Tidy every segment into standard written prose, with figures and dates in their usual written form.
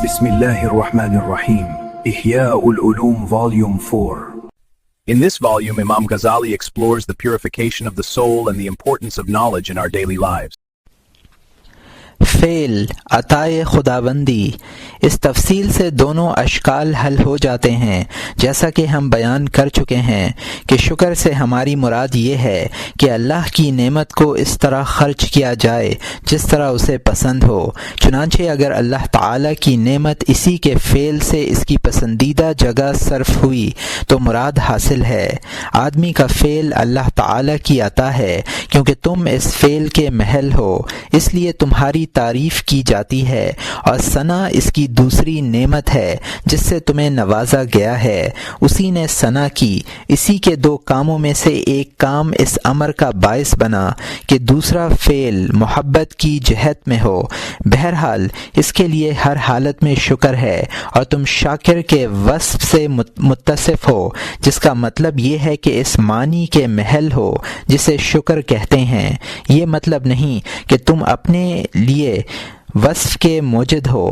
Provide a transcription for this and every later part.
Bismillah ar-Rahman ar-Rahim. Ihya ul-Ulum Volume 4. In this volume, Imam Ghazali explores the purification of the soul and the importance of knowledge in our daily lives. فعل عطائے خداوندی، اس تفصیل سے دونوں اشکال حل ہو جاتے ہیں، جیسا کہ ہم بیان کر چکے ہیں کہ شکر سے ہماری مراد یہ ہے کہ اللہ کی نعمت کو اس طرح خرچ کیا جائے جس طرح اسے پسند ہو۔ چنانچہ اگر اللہ تعالیٰ کی نعمت اسی کے فعل سے اس کی پسندیدہ جگہ صرف ہوئی تو مراد حاصل ہے۔ آدمی کا فعل اللہ تعالیٰ کی عطا ہے، کیونکہ تم اس فعل کے محل ہو، اس لیے تمہاری تعریف کی جاتی ہے، اور ثنا اس کی دوسری نعمت ہے جس سے تمہیں نوازا گیا ہے۔ اسی نے ثنا کی، اسی کے دو کاموں میں سے ایک کام اس امر کا باعث بنا کہ دوسرا فعل محبت کی جہت میں ہو۔ بہرحال اس کے لیے ہر حالت میں شکر ہے، اور تم شاکر کے وصف سے متصف ہو، جس کا مطلب یہ ہے کہ اس معنی کے محل ہو جسے شکر کہتے ہیں۔ یہ مطلب نہیں کہ تم اپنے لیے وصف کے موجد ہو،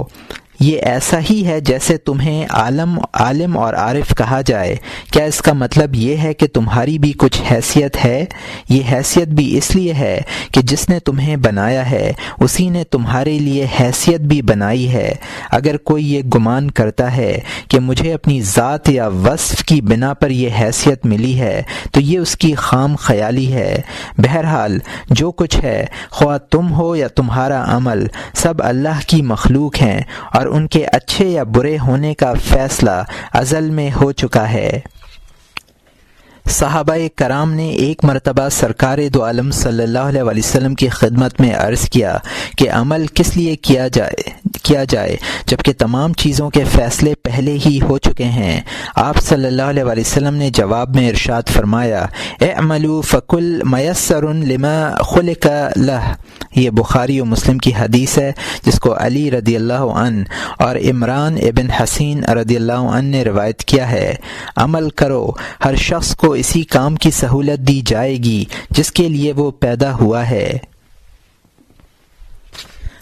یہ ایسا ہی ہے جیسے تمہیں عالم اور عارف کہا جائے۔ کیا اس کا مطلب یہ ہے کہ تمہاری بھی کچھ حیثیت ہے؟ یہ حیثیت بھی اس لیے ہے کہ جس نے تمہیں بنایا ہے اسی نے تمہارے لیے حیثیت بھی بنائی ہے۔ اگر کوئی یہ گمان کرتا ہے کہ مجھے اپنی ذات یا وصف کی بنا پر یہ حیثیت ملی ہے تو یہ اس کی خام خیالی ہے۔ بہرحال جو کچھ ہے، خواہ تم ہو یا تمہارا عمل، سب اللہ کی مخلوق ہیں، اور ان کے اچھے یا برے ہونے کا فیصلہ ازل میں ہو چکا ہے۔ صحابہ کرام نے ایک مرتبہ سرکار دو عالم صلی اللہ علیہ وسلم کی خدمت میں عرض کیا کہ عمل کس لیے کیا جائے جبکہ تمام چیزوں کے فیصلے پہلے ہی ہو چکے ہیں۔ آپ صلی اللہ علیہ وسلم نے جواب میں ارشاد فرمایا، اعملوا فکل میسر لما خلق لہ۔ یہ بخاری و مسلم کی حدیث ہے، جس کو علی رضی اللہ عنہ اور عمران ابن حسین رضی اللہ عنہ نے روایت کیا ہے۔ عمل کرو، ہر شخص کو اسی کام کی سہولت دی جائے گی جس کے لیے وہ پیدا ہوا ہے۔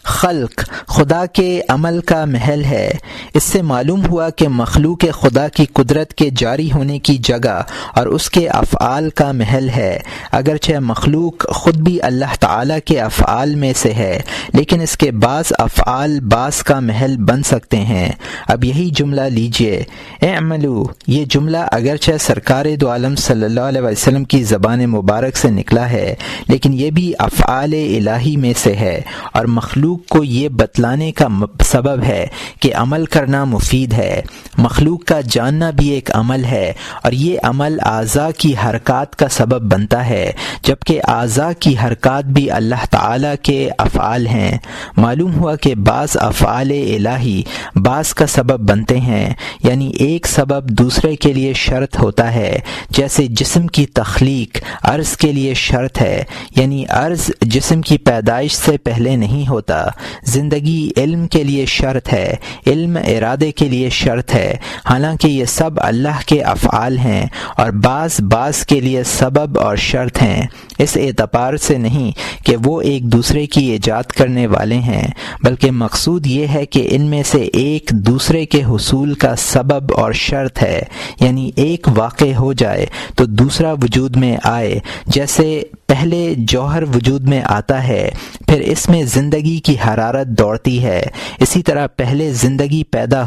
خلق خدا کے عمل کا محل ہے۔ اس سے معلوم ہوا کہ مخلوق خدا کی قدرت کے جاری ہونے کی جگہ اور اس کے افعال کا محل ہے۔ اگرچہ مخلوق خود بھی اللہ تعالیٰ کے افعال میں سے ہے، لیکن اس کے بعض افعال بعض کا محل بن سکتے ہیں۔ اب یہی جملہ لیجئے، اعملوا، یہ جملہ اگرچہ سرکار دو عالم صلی اللہ علیہ وسلم کی زبان مبارک سے نکلا ہے، لیکن یہ بھی افعال الہی میں سے ہے، اور مخلوق کو یہ بتلانے کا سبب ہے کہ عمل کرنا مفید ہے۔ مخلوق کا جاننا بھی ایک عمل ہے، اور یہ عمل اعضاء کی حرکات کا سبب بنتا ہے، جبکہ اعضاء کی حرکات بھی اللہ تعالیٰ کے افعال ہیں۔ معلوم ہوا کہ بعض افعال الہی بعض کا سبب بنتے ہیں، یعنی ایک سبب دوسرے کے لیے شرط ہوتا ہے، جیسے جسم کی تخلیق عرض کے لیے شرط ہے، یعنی عرض جسم کی پیدائش سے پہلے نہیں ہوتا۔ زندگی علم کے لیے شرط ہے، علم ارادے کے لیے شرط ہے، حالانکہ یہ سب اللہ کے افعال ہیں، اور بعض کے لیے سبب اور شرط ہیں، اس اعتبار سے نہیں کہ وہ ایک دوسرے کی ایجاد کرنے والے ہیں، بلکہ مقصود یہ ہے کہ ان میں سے ایک دوسرے کے حصول کا سبب اور شرط ہے، یعنی ایک واقع ہو جائے تو دوسرا وجود میں آئے۔ جیسے پہلے جوہر وجود میں آتا ہے، پھر اس میں زندگی کی حرارت دوڑتی ہے، اسی طرح پہلے زندگی پیدا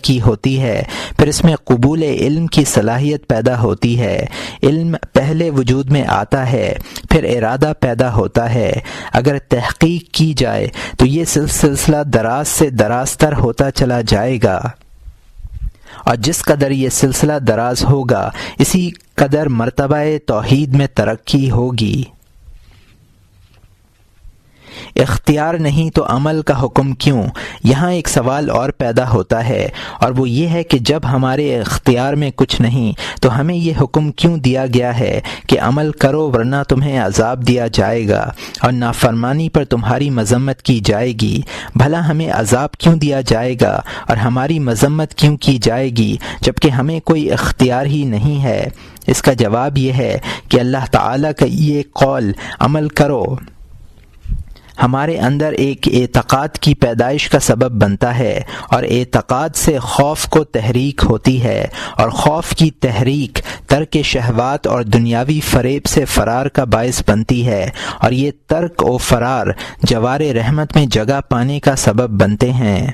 کی ہوتی ہے، پھر اس میں قبول علم کی صلاحیت پیدا ہوتی ہے۔ علم پہلے وجود میں آتا ہے، پھر ارادہ پیدا ہوتا ہے۔ اگر تحقیق کی جائے تو یہ سلسلہ دراز سے دراز تر ہوتا چلا جائے گا، اور جس قدر یہ سلسلہ دراز ہوگا اسی قدر مرتبہ توحید میں ترقی ہوگی۔ اختیار نہیں تو عمل کا حکم کیوں؟ یہاں ایک سوال اور پیدا ہوتا ہے، اور وہ یہ ہے کہ جب ہمارے اختیار میں کچھ نہیں تو ہمیں یہ حکم کیوں دیا گیا ہے کہ عمل کرو ورنہ تمہیں عذاب دیا جائے گا اور نافرمانی پر تمہاری مذمت کی جائے گی؟ بھلا ہمیں عذاب کیوں دیا جائے گا اور ہماری مذمت کیوں کی جائے گی جبکہ ہمیں کوئی اختیار ہی نہیں ہے؟ اس کا جواب یہ ہے کہ اللہ تعالیٰ کا یہ قول، عمل کرو، ہمارے اندر ایک اعتقاد کی پیدائش کا سبب بنتا ہے، اور اعتقاد سے خوف کو تحریک ہوتی ہے، اور خوف کی تحریک ترک شہوات اور دنیاوی فریب سے فرار کا باعث بنتی ہے، اور یہ ترک و فرار جوار رحمت میں جگہ پانے کا سبب بنتے ہیں۔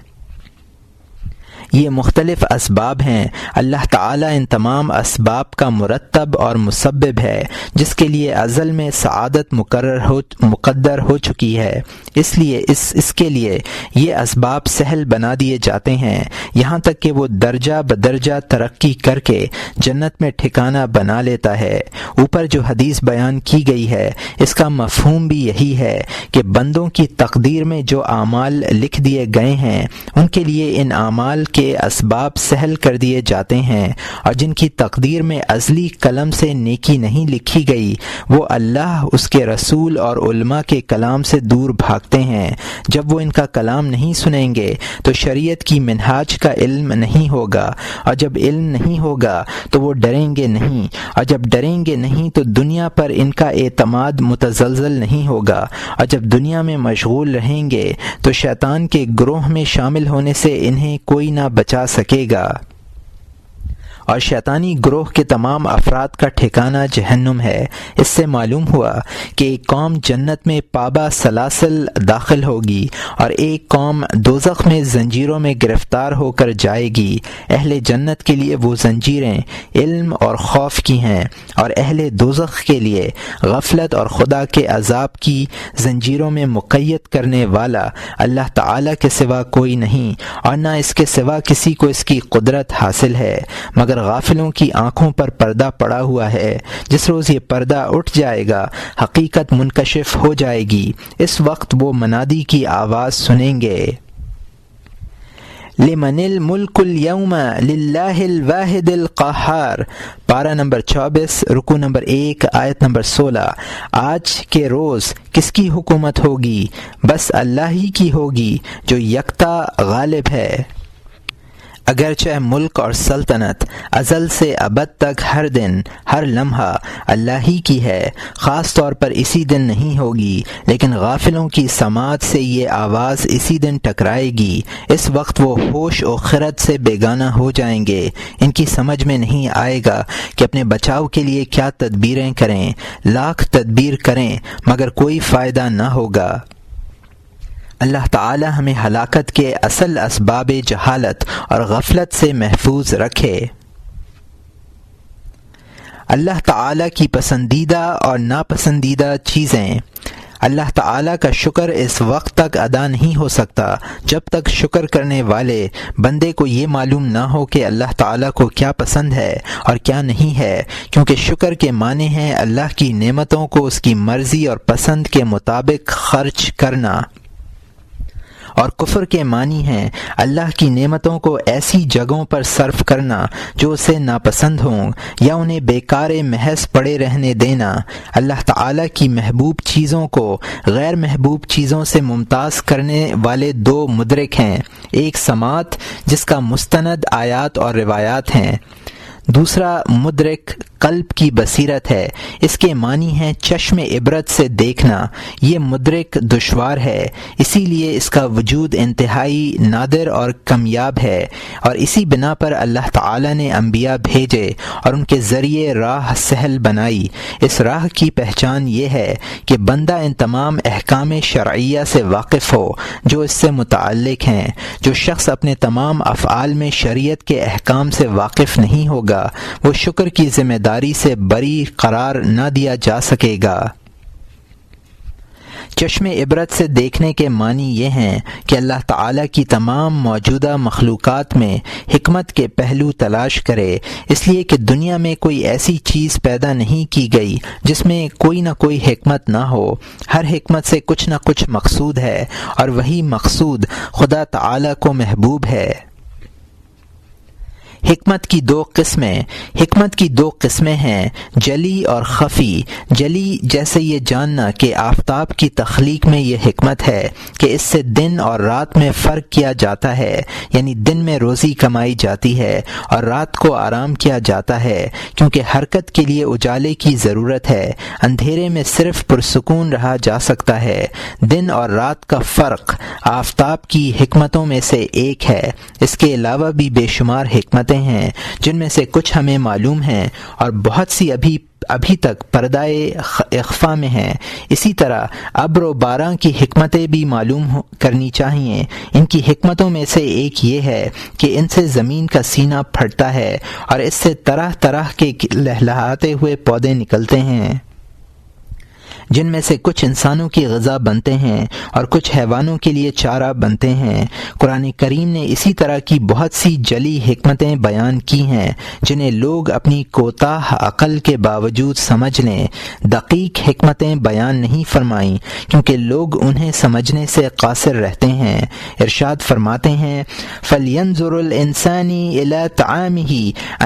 یہ مختلف اسباب ہیں۔ اللہ تعالیٰ ان تمام اسباب کا مرتب اور مسبب ہے، جس کے لیے ازل میں سعادت مقدر ہو چکی ہے۔ اس لیے اس کے لیے یہ اسباب سہل بنا دیے جاتے ہیں، یہاں تک کہ وہ درجہ بدرجہ ترقی کر کے جنت میں ٹھکانہ بنا لیتا ہے۔ اوپر جو حدیث بیان کی گئی ہے، اس کا مفہوم بھی یہی ہے کہ بندوں کی تقدیر میں جو اعمال لکھ دیے گئے ہیں، ان کے لیے ان اعمال کے اسباب سہل کر دیے جاتے ہیں، اور جن کی تقدیر میں ازلی قلم سے نیکی نہیں لکھی گئی، وہ اللہ، اس کے رسول اور علماء کے کلام سے دور بھاگتے ہیں۔ جب وہ ان کا کلام نہیں سنیں گے تو شریعت کی منہاج کا علم نہیں ہوگا، اور جب علم نہیں ہوگا تو وہ ڈریں گے نہیں، اور جب ڈریں گے نہیں تو دنیا پر ان کا اعتماد متزلزل نہیں ہوگا، اور جب دنیا میں مشغول رہیں گے تو شیطان کے گروہ میں شامل ہونے سے انہیں کوئی نہ بچا سکے گا، اور شیطانی گروہ کے تمام افراد کا ٹھکانہ جہنم ہے۔ اس سے معلوم ہوا کہ ایک قوم جنت میں پابا سلاسل داخل ہوگی، اور ایک قوم دوزخ میں زنجیروں میں گرفتار ہو کر جائے گی۔ اہل جنت کے لیے وہ زنجیریں علم اور خوف کی ہیں، اور اہل دوزخ کے لیے غفلت اور خدا کے عذاب کی زنجیروں میں مقید کرنے والا اللہ تعالیٰ کے سوا کوئی نہیں، اور نہ اس کے سوا کسی کو اس کی قدرت حاصل ہے، مگر غافلوں کی آنکھوں پر پردہ پڑا ہوا ہے۔ جس روز یہ پردہ اٹھ جائے گا، حقیقت منکشف ہو جائے گی۔ اس وقت وہ منادی کی آواز سنیں گے، لمن الملک اليوم للہ الواحد القہار۔ پارہ نمبر 24، رکوع نمبر 1، آیت نمبر 16۔ آج کے روز کس کی حکومت ہوگی؟ بس اللہ ہی کی ہوگی جو یکتا غالب ہے۔ اگرچہ ملک اور سلطنت ازل سے ابد تک ہر دن ہر لمحہ اللہ ہی کی ہے، خاص طور پر اسی دن نہیں ہوگی، لیکن غافلوں کی سماعت سے یہ آواز اسی دن ٹکرائے گی۔ اس وقت وہ ہوش و خرد سے بیگانہ ہو جائیں گے، ان کی سمجھ میں نہیں آئے گا کہ اپنے بچاؤ کے لیے کیا تدبیریں کریں۔ لاکھ تدبیر کریں مگر کوئی فائدہ نہ ہوگا۔ اللہ تعالی ہمیں ہلاکت کے اصل اسباب جہالت اور غفلت سے محفوظ رکھے۔ اللہ تعالی کی پسندیدہ اور ناپسندیدہ چیزیں۔ اللہ تعالیٰ کا شکر اس وقت تک ادا نہیں ہو سکتا جب تک شکر کرنے والے بندے کو یہ معلوم نہ ہو کہ اللہ تعالیٰ کو کیا پسند ہے اور کیا نہیں ہے، کیونکہ شکر کے معنی ہیں اللہ کی نعمتوں کو اس کی مرضی اور پسند کے مطابق خرچ کرنا، اور کفر کے معنی ہیں اللہ کی نعمتوں کو ایسی جگہوں پر صرف کرنا جو اسے ناپسند ہوں، یا انہیں بیکار محض پڑے رہنے دینا۔ اللہ تعالیٰ کی محبوب چیزوں کو غیر محبوب چیزوں سے ممتاز کرنے والے دو مدرک ہیں، ایک سماعت جس کا مستند آیات اور روایات ہیں، دوسرا مدرک قلب کی بصیرت ہے۔ اس کے معنی ہیں چشم عبرت سے دیکھنا۔ یہ مدرک دشوار ہے، اسی لیے اس کا وجود انتہائی نادر اور کمیاب ہے، اور اسی بنا پر اللہ تعالی نے انبیاء بھیجے اور ان کے ذریعے راہ سہل بنائی۔ اس راہ کی پہچان یہ ہے کہ بندہ ان تمام احکام شرعیہ سے واقف ہو جو اس سے متعلق ہیں۔ جو شخص اپنے تمام افعال میں شریعت کے احکام سے واقف نہیں ہوگا، وہ شکر کی ذمہ داری سے بری قرار نہ دیا جا سکے گا۔ چشم عبرت سے دیکھنے کے معنی یہ ہیں کہ اللہ تعالیٰ کی تمام موجودہ مخلوقات میں حکمت کے پہلو تلاش کرے، اس لیے کہ دنیا میں کوئی ایسی چیز پیدا نہیں کی گئی جس میں کوئی نہ کوئی حکمت نہ ہو۔ ہر حکمت سے کچھ نہ کچھ مقصود ہے، اور وہی مقصود خدا تعالیٰ کو محبوب ہے۔ حکمت کی دو قسمیں ہیں، جلی اور خفی۔ جلی جیسے یہ جاننا کہ آفتاب کی تخلیق میں یہ حکمت ہے کہ اس سے دن اور رات میں فرق کیا جاتا ہے، یعنی دن میں روزی کمائی جاتی ہے اور رات کو آرام کیا جاتا ہے، کیونکہ حرکت کے لیے اجالے کی ضرورت ہے، اندھیرے میں صرف پرسکون رہا جا سکتا ہے۔ دن اور رات کا فرق آفتاب کی حکمتوں میں سے ایک ہے۔ اس کے علاوہ بھی بے شمار حکمتیں ہیں جن میں سے کچھ ہمیں معلوم ہیں اور بہت سی ابھی تک پردۂ اخفا میں ہیں۔ اسی طرح ابر و باران کی حکمتیں بھی معلوم کرنی چاہیے۔ ان کی حکمتوں میں سے ایک یہ ہے کہ ان سے زمین کا سینہ پھٹتا ہے اور اس سے طرح طرح کے لہلہاتے ہوئے پودے نکلتے ہیں، جن میں سے کچھ انسانوں کی غذا بنتے ہیں اور کچھ حیوانوں کے لیے چارہ بنتے ہیں۔ قرآن کریم نے اسی طرح کی بہت سی جلی حکمتیں بیان کی ہیں جنہیں لوگ اپنی کوتاہ عقل کے باوجود سمجھ لیں۔ دقیق حکمتیں بیان نہیں فرمائیں کیونکہ لوگ انہیں سمجھنے سے قاصر رہتے ہیں۔ ارشاد فرماتے ہیں فَلْيَنْظُرُ الْإِنسَانِ إِلَىٰ طَعَامِهِ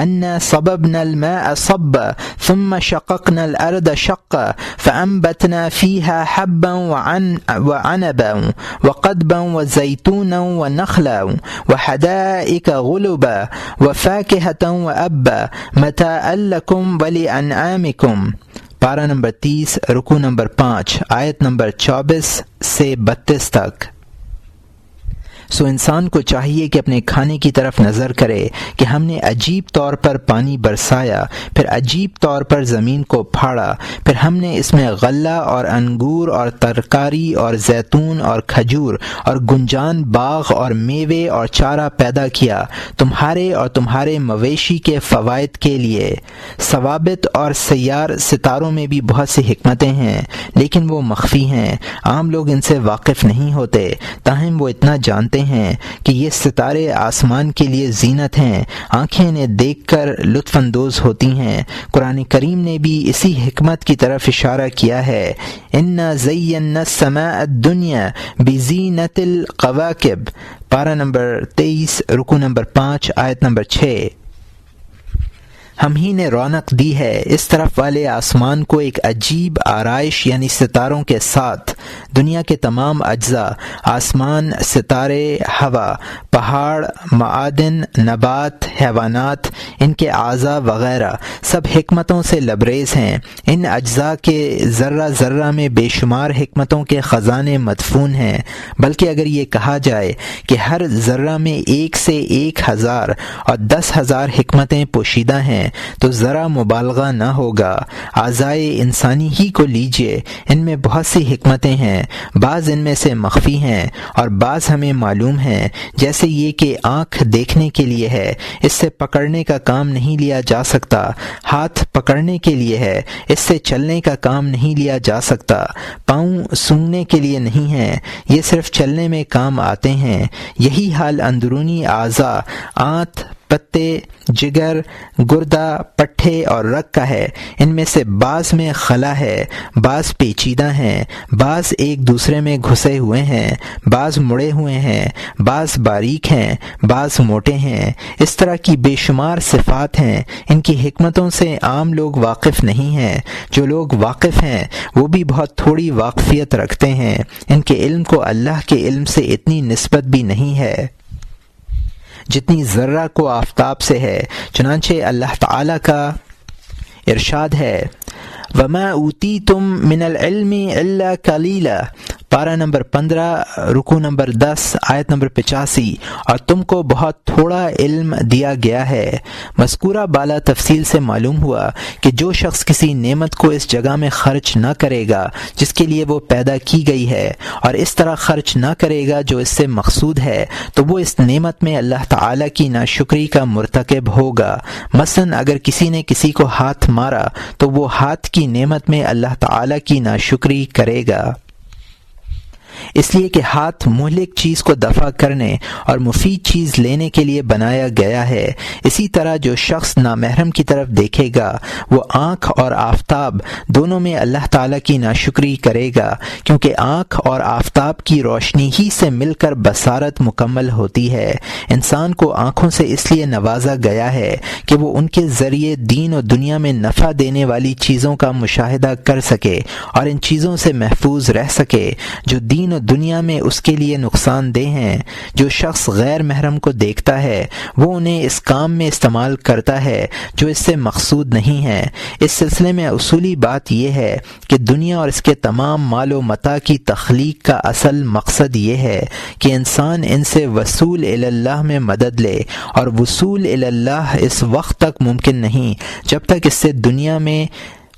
أَنَّا صَبَبْنَا الْمَاءَ صَبًّا ثُمَّ شَقَقْنَا الْأَرْضَ شَقًّا فَأَنبَتْنَا فِيهَا حَبًّا وَعَنَبًا وَقَضْبًا وَزَيْتُونًا وَنَخْلًا وَحَدَائِقَ غُلُبًا وَفَاكِهَةً وَأَبًّا مَتَاعًا لَكُمْ وَلِأَنْعَامِكُمْ۔ پارہ نمبر 30 رکوع نمبر 5 آیت نمبر 24 سے 32 تک۔ سو انسان کو چاہیے کہ اپنے کھانے کی طرف نظر کرے کہ ہم نے عجیب طور پر پانی برسایا، پھر عجیب طور پر زمین کو پھاڑا، پھر ہم نے اس میں غلہ اور انگور اور ترکاری اور زیتون اور کھجور اور گنجان باغ اور میوے اور چارہ پیدا کیا، تمہارے اور تمہارے مویشی کے فوائد کے لیے۔ ثوابت اور سیار ستاروں میں بھی بہت سی حکمتیں ہیں لیکن وہ مخفی ہیں، عام لوگ ان سے واقف نہیں ہوتے، تاہم وہ اتنا جانتے ہیں کہ یہ ستارے آسمان کے لیے زینت ہیں، آنکھیں انہیں دیکھ کر لطف اندوز ہوتی ہیں۔ قرآن کریم نے بھی اسی حکمت کی طرف اشارہ کیا ہے، اِنَّا زَيَّنَّا السَّمَاءَ الدُّنْيَا بِزِينَةِ الْقَوَاكِبِ، پارہ نمبر 23 رکوع نمبر 5 آیت نمبر 6۔ ہم ہی نے رونق دی ہے اس طرف والے آسمان کو ایک عجیب آرائش یعنی ستاروں کے ساتھ۔ دنیا کے تمام اجزاء، آسمان، ستارے، ہوا، پہاڑ، معادن، نبات، حیوانات، ان کے اعضاء وغیرہ سب حکمتوں سے لبریز ہیں۔ ان اجزاء کے ذرہ ذرہ میں بے شمار حکمتوں کے خزانے مدفون ہیں، بلکہ اگر یہ کہا جائے کہ ہر ذرہ میں 1 سے 1000 اور 10,000 حکمتیں پوشیدہ ہیں تو ذرا مبالغہ نہ ہوگا۔ اعضائے انسانی ہی کو لیجئے، ان میں بہت سی حکمتیں ہیں، بعض ان میں سے مخفی ہیں اور بعض ہمیں معلوم ہیں، جیسے یہ کہ آنکھ دیکھنے کے لیے ہے، اس سے پکڑنے کا کام نہیں لیا جا سکتا، ہاتھ پکڑنے کے لیے ہے، اس سے چلنے کا کام نہیں لیا جا سکتا، پاؤں سونگھنے کے لیے نہیں ہیں، یہ صرف چلنے میں کام آتے ہیں۔ یہی حال اندرونی اعضاء آنت، پتے، جگر، گردہ، پٹھے اور رگ کا ہے۔ ان میں سے بعض میں خلا ہے، بعض پیچیدہ ہیں، بعض ایک دوسرے میں گھسے ہوئے ہیں، بعض مڑے ہوئے ہیں، بعض باریک ہیں، بعض موٹے ہیں۔ اس طرح کی بے شمار صفات ہیں، ان کی حکمتوں سے عام لوگ واقف نہیں ہیں، جو لوگ واقف ہیں وہ بھی بہت تھوڑی واقفیت رکھتے ہیں، ان کے علم کو اللہ کے علم سے اتنی نسبت بھی نہیں ہے جتنی ذرہ کو آفتاب سے ہے۔ چنانچہ اللہ تعالیٰ کا ارشاد ہے وَمَا أُوتِيتُم مِّنَ الْعِلْمِ إِلَّا قَلِيلًا، پارہ نمبر 15 رکوع نمبر 10 آیت نمبر 85، اور تم کو بہت تھوڑا علم دیا گیا ہے۔ مذکورہ بالا تفصیل سے معلوم ہوا کہ جو شخص کسی نعمت کو اس جگہ میں خرچ نہ کرے گا جس کے لیے وہ پیدا کی گئی ہے، اور اس طرح خرچ نہ کرے گا جو اس سے مقصود ہے، تو وہ اس نعمت میں اللہ تعالیٰ کی ناشکری کا مرتکب ہوگا۔ مثلاً اگر کسی نے کسی کو ہاتھ مارا تو وہ ہاتھ کی نعمت میں اللہ تعالیٰ کی ناشکری کرے گا۔ اس لیے کہ ہاتھ مہلک چیز کو دفع کرنے اور مفید چیز لینے کے لیے بنایا گیا ہے۔ اسی طرح جو شخص نامحرم کی طرف دیکھے گا وہ آنکھ اور آفتاب دونوں میں اللہ تعالیٰ کی ناشکری کرے گا، کیونکہ آنکھ اور آفتاب کی روشنی ہی سے مل کر بصارت مکمل ہوتی ہے۔ انسان کو آنکھوں سے اس لیے نوازا گیا ہے کہ وہ ان کے ذریعے دین و دنیا میں نفع دینے والی چیزوں کا مشاہدہ کر سکے اور ان چیزوں سے محفوظ رہ سکے جو دین و دنیا میں اس کے لیے نقصان دہ ہیں۔ جو شخص غیر محرم کو دیکھتا ہے وہ انہیں اس کام میں استعمال کرتا ہے جو اس سے مقصود نہیں ہے۔ اس سلسلے میں اصولی بات یہ ہے کہ دنیا اور اس کے تمام مال و متاع کی تخلیق کا اصل مقصد یہ ہے کہ انسان ان سے وصول الی اللہ میں مدد لے، اور وصول الی اللہ اس وقت تک ممکن نہیں جب تک اس سے دنیا میں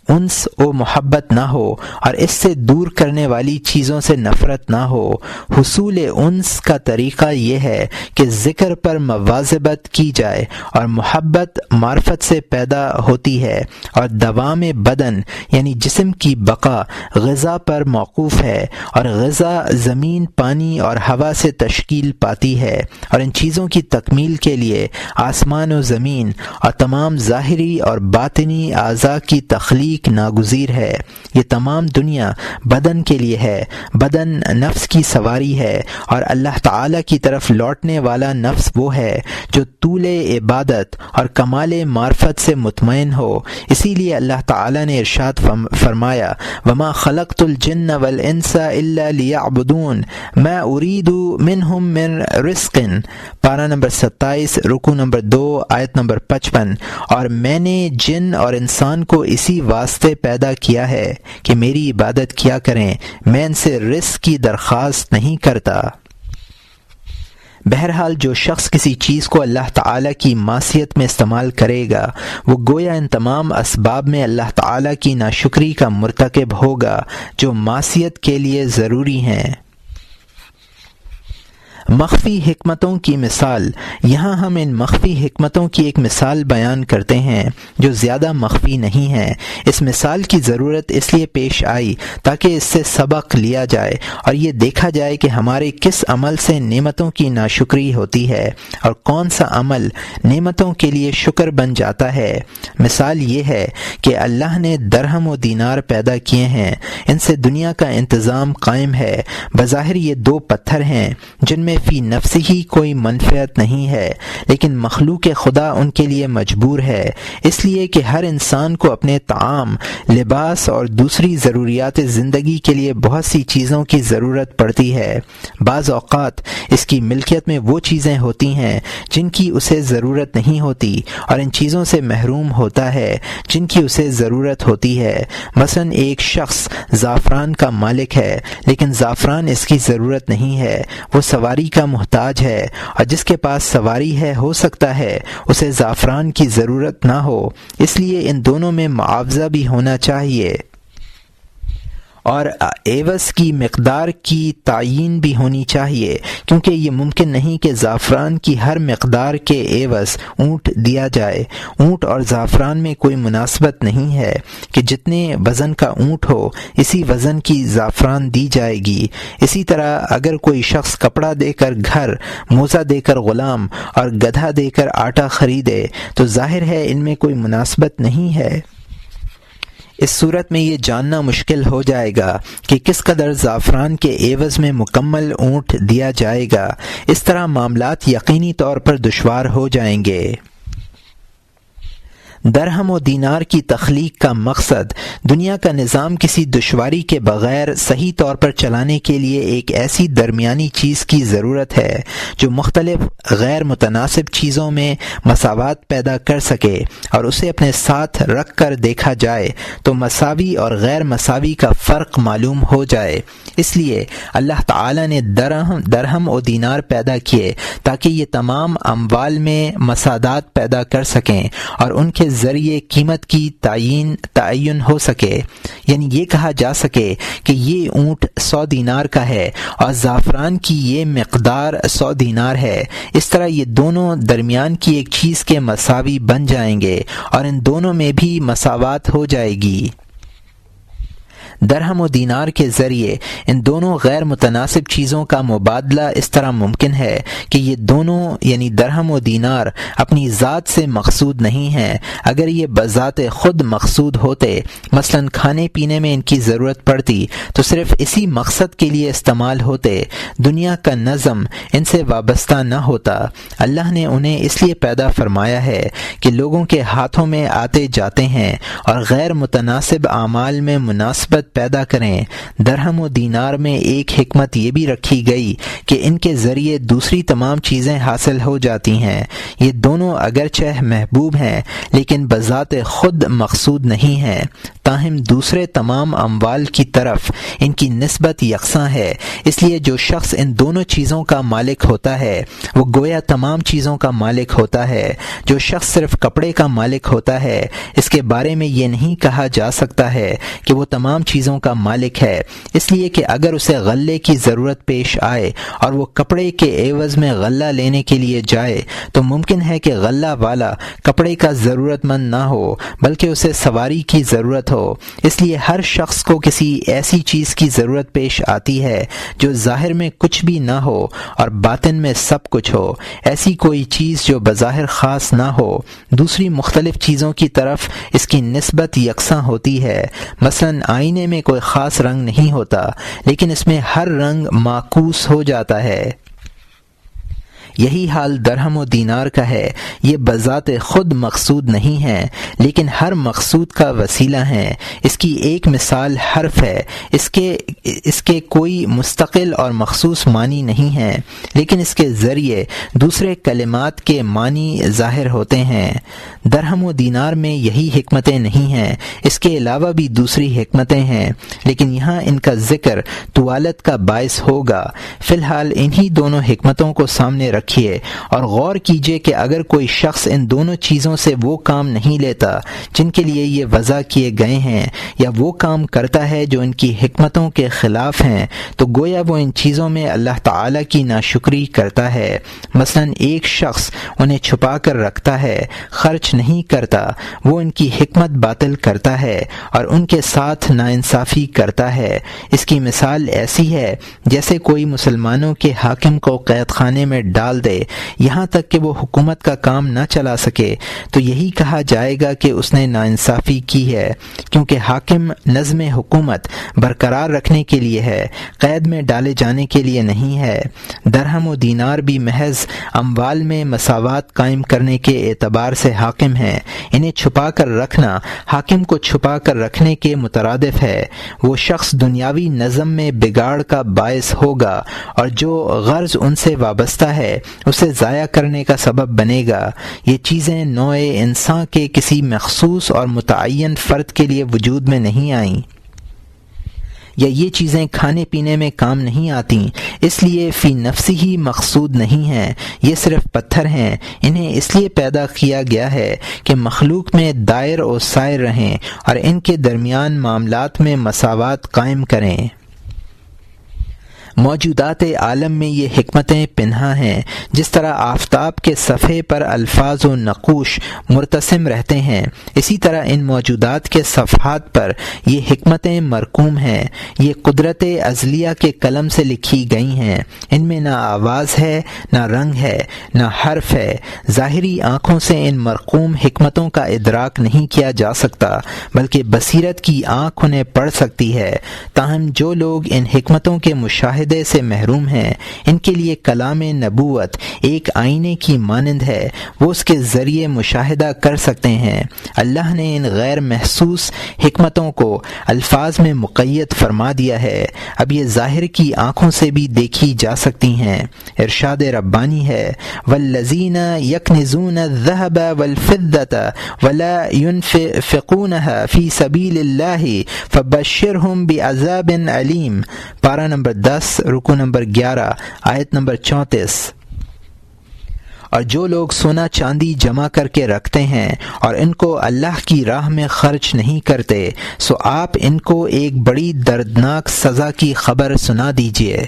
انس و محبت نہ ہو اور اس سے دور کرنے والی چیزوں سے نفرت نہ ہو۔ حصول انس کا طریقہ یہ ہے کہ ذکر پر مواظبت کی جائے، اور محبت معرفت سے پیدا ہوتی ہے، اور دوام بدن یعنی جسم کی بقا غذا پر موقوف ہے، اور غذا زمین، پانی اور ہوا سے تشکیل پاتی ہے، اور ان چیزوں کی تکمیل کے لیے آسمان و زمین اور تمام ظاہری اور باطنی اعضاء کی تخلیق ناگزیر ہے۔ یہ تمام دنیا بدن کے لیے ہے۔ بدن نفس کی سواری ہے، اور اللہ تعالی کی طرف لوٹنے والا نفس وہ ہے جو طول عبادت اور کمال معرفت سے مطمئن ہو۔ اسی لیے اللہ تعالی نے ارشاد فرمایا وما خلقت الجن والانس الا لیعبدون ما اريد منهم من رزق، پارہ نمبر 27 رکوع نمبر 2 آیت نمبر 55، اور میں نے جن اور انسان کو اسی واسطے پیدا کیا ہے کہ میری عبادت کیا کریں، میں ان سے رزق کی درخواست نہیں کرتا۔ بہرحال جو شخص کسی چیز کو اللہ تعالیٰ کی معصیت میں استعمال کرے گا وہ گویا ان تمام اسباب میں اللہ تعالیٰ کی ناشکری کا مرتکب ہوگا جو معصیت کے لیے ضروری ہیں۔ مخفی حکمتوں کی مثال، یہاں ہم ان مخفی حکمتوں کی ایک مثال بیان کرتے ہیں جو زیادہ مخفی نہیں ہے۔ اس مثال کی ضرورت اس لیے پیش آئی تاکہ اس سے سبق لیا جائے اور یہ دیکھا جائے کہ ہمارے کس عمل سے نعمتوں کی ناشکری ہوتی ہے اور کون سا عمل نعمتوں کے لیے شکر بن جاتا ہے۔ مثال یہ ہے کہ اللہ نے درہم و دینار پیدا کیے ہیں، ان سے دنیا کا انتظام قائم ہے۔ بظاہر یہ دو پتھر ہیں جن میں فی نفس ہی کوئی منفعت نہیں ہے، لیکن مخلوق خدا ان کے لیے مجبور ہے، اس لیے کہ ہر انسان کو اپنے طعام، لباس اور دوسری ضروریات زندگی کے لیے بہت سی چیزوں کی ضرورت پڑتی ہے۔ بعض اوقات اس کی ملکیت میں وہ چیزیں ہوتی ہیں جن کی اسے ضرورت نہیں ہوتی اور ان چیزوں سے محروم ہوتا ہے جن کی اسے ضرورت ہوتی ہے۔ مثلا ایک شخص زعفران کا مالک ہے لیکن زعفران اس کی ضرورت نہیں ہے، وہ سواری کا محتاج ہے، اور جس کے پاس سواری ہے ہو سکتا ہے اسے زعفران کی ضرورت نہ ہو، اس لیے ان دونوں میں معاوضہ بھی ہونا چاہیے اور عوض کی مقدار کی تعیین بھی ہونی چاہیے، کیونکہ یہ ممکن نہیں کہ زعفران کی ہر مقدار کے عوض اونٹ دیا جائے۔ اونٹ اور زعفران میں کوئی مناسبت نہیں ہے کہ جتنے وزن کا اونٹ ہو اسی وزن کی زعفران دی جائے گی۔ اسی طرح اگر کوئی شخص کپڑا دے کر گھر، موزہ دے کر غلام اور گدھا دے کر آٹا خریدے تو ظاہر ہے ان میں کوئی مناسبت نہیں ہے۔ اس صورت میں یہ جاننا مشکل ہو جائے گا کہ کس قدر زعفران کے عوض میں مکمل اونٹ دیا جائے گا۔ اس طرح معاملات یقینی طور پر دشوار ہو جائیں گے۔ درہم و دینار کی تخلیق کا مقصد دنیا کا نظام کسی دشواری کے بغیر صحیح طور پر چلانے کے لیے ایک ایسی درمیانی چیز کی ضرورت ہے جو مختلف غیر متناسب چیزوں میں مساوات پیدا کر سکے اور اسے اپنے ساتھ رکھ کر دیکھا جائے تو مساوی اور غیر مساوی کا فرق معلوم ہو جائے۔ اس لیے اللہ تعالی نے درہم و دینار پیدا کیے تاکہ یہ تمام اموال میں مساوات پیدا کر سکیں اور ان کے ذریعے قیمت کی تعین ہو سکے، یعنی یہ کہا جا سکے کہ یہ اونٹ 100 دینار کا ہے اور زعفران کی یہ مقدار 100 دینار ہے۔ اس طرح یہ دونوں درمیان کی ایک چیز کے مساوی بن جائیں گے اور ان دونوں میں بھی مساوات ہو جائے گی۔ درہم و دینار کے ذریعے ان دونوں غیر متناسب چیزوں کا مبادلہ اس طرح ممکن ہے کہ یہ دونوں یعنی درہم و دینار اپنی ذات سے مقصود نہیں ہیں۔ اگر یہ بذات خود مقصود ہوتے، مثلا کھانے پینے میں ان کی ضرورت پڑتی تو صرف اسی مقصد کے لیے استعمال ہوتے، دنیا کا نظم ان سے وابستہ نہ ہوتا۔ اللہ نے انہیں اس لیے پیدا فرمایا ہے کہ لوگوں کے ہاتھوں میں آتے جاتے ہیں اور غیر متناسب اعمال میں مناسبت پیدا کریں۔ درہم و دینار میں ایک حکمت یہ بھی رکھی گئی کہ ان کے ذریعے دوسری تمام چیزیں حاصل ہو جاتی ہیں۔ یہ دونوں اگرچہ محبوب ہیں لیکن بذات خود مقصود نہیں ہیں، تاہم دوسرے تمام اموال کی طرف ان کی نسبت یکساں ہے۔ اس لیے جو شخص ان دونوں چیزوں کا مالک ہوتا ہے وہ گویا تمام چیزوں کا مالک ہوتا ہے۔ جو شخص صرف کپڑے کا مالک ہوتا ہے اس کے بارے میں یہ نہیں کہا جا سکتا ہے کہ وہ تمام چیزوں کا مالک ہے، اس لیے کہ اگر اسے غلے کی ضرورت پیش آئے اور وہ کپڑے کے عوض میں غلہ لینے کے لیے جائے تو ممکن ہے کہ غلہ والا کپڑے کا ضرورت مند نہ ہو بلکہ اسے سواری کی ضرورت ہو۔ اس لیے ہر شخص کو کسی ایسی چیز کی ضرورت پیش آتی ہے جو ظاہر میں کچھ بھی نہ ہو اور باطن میں سب کچھ ہو، ایسی کوئی چیز جو بظاہر خاص نہ ہو۔ دوسری مختلف چیزوں کی طرف اس کی نسبت یکساں ہوتی ہے۔ مثلا آئینے میں کوئی خاص رنگ نہیں ہوتا لیکن اس میں ہر رنگ معکوس ہو جاتا ہے۔ یہی حال درہم و دینار کا ہے، یہ بذات خود مقصود نہیں ہے لیکن ہر مقصود کا وسیلہ ہیں۔ اس کی ایک مثال حرف ہے، اس کے کوئی مستقل اور مخصوص معنی نہیں ہیں لیکن اس کے ذریعے دوسرے کلمات کے معنی ظاہر ہوتے ہیں۔ درہم و دینار میں یہی حکمتیں نہیں ہیں، اس کے علاوہ بھی دوسری حکمتیں ہیں لیکن یہاں ان کا ذکر طوالت کا باعث ہوگا۔ فی الحال انہی دونوں حکمتوں کو سامنے رکھیے اور غور کیجیے کہ اگر کوئی شخص ان دونوں چیزوں سے وہ کام نہیں لیتا جن کے لیے یہ وضع کیے گئے ہیں یا وہ کام کرتا ہے جو ان کی حکمتوں کے خلاف ہیں تو گویا وہ ان چیزوں میں اللہ تعالی کی ناشکری کرتا ہے۔ مثلا ایک شخص انہیں چھپا کر رکھتا ہے، خرچ نہیں کرتا، وہ ان کی حکمت باطل کرتا ہے اور ان کے ساتھ ناانصافی کرتا ہے۔ اس کی مثال ایسی ہے جیسے کوئی مسلمانوں کے حاکم کو قید خانے میں ڈال دے یہاں تک کہ وہ حکومت کا کام نہ چلا سکے تو یہی کہا جائے گا کہ اس نے ناانصافی کی ہے، کیونکہ حاکم نظم حکومت برقرار رکھنے کے لیے ہے، قید میں ڈالے جانے کے لیے نہیں ہے۔ درہم و دینار بھی محض اموال میں مساوات قائم کرنے کے اعتبار سے حاکم ہیں۔ انہیں چھپا کر رکھنا حاکم کو چھپا کر رکھنے کے مترادف ہے۔ وہ شخص دنیاوی نظم میں بگاڑ کا باعث ہوگا اور جو غرض ان سے وابستہ ہے اسے ضائع کرنے کا سبب بنے گا۔ یہ چیزیں نوع انسان کے کسی مخصوص اور متعین فرد کے لیے وجود میں نہیں آئیں، یا یہ چیزیں کھانے پینے میں کام نہیں آتیں، اس لیے فی نفسی ہی مقصود نہیں ہیں۔ یہ صرف پتھر ہیں، انہیں اس لیے پیدا کیا گیا ہے کہ مخلوق میں دائر و سائر رہیں اور ان کے درمیان معاملات میں مساوات قائم کریں۔ موجودات عالم میں یہ حکمتیں پنہاں ہیں، جس طرح آفتاب کے صفحے پر الفاظ و نقوش مرتسم رہتے ہیں، اسی طرح ان موجودات کے صفحات پر یہ حکمتیں مرقوم ہیں۔ یہ قدرت ازلیہ کے قلم سے لکھی گئی ہیں، ان میں نہ آواز ہے، نہ رنگ ہے، نہ حرف ہے۔ ظاہری آنکھوں سے ان مرقوم حکمتوں کا ادراک نہیں کیا جا سکتا، بلکہ بصیرت کی آنکھ انہیں پڑھ سکتی ہے۔ تاہم جو لوگ ان حکمتوں کے مشاہدے سے محروم ہیں، ان کے لیے کلام نبوت ایک آئینے کی مانند ہے، وہ اس کے ذریعے مشاہدہ کر سکتے ہیں۔ اللہ نے ان غیر محسوس حکمتوں کو الفاظ میں مقید فرما دیا ہے، اب یہ ظاہر کی آنکھوں سے بھی دیکھی جا سکتی ہیں۔ ارشاد ربانی ہے، والذین یکنزون الذهب والفضة ولا ينفقونها فی سبیل اللہ فبشرهم بعذاب علیم۔ پارہ نمبر 10 رکوع نمبر 11 آیت نمبر 34۔ اور جو لوگ سونا چاندی جمع کر کے رکھتے ہیں اور ان کو اللہ کی راہ میں خرچ نہیں کرتے، سو آپ ان کو ایک بڑی دردناک سزا کی خبر سنا دیجیے۔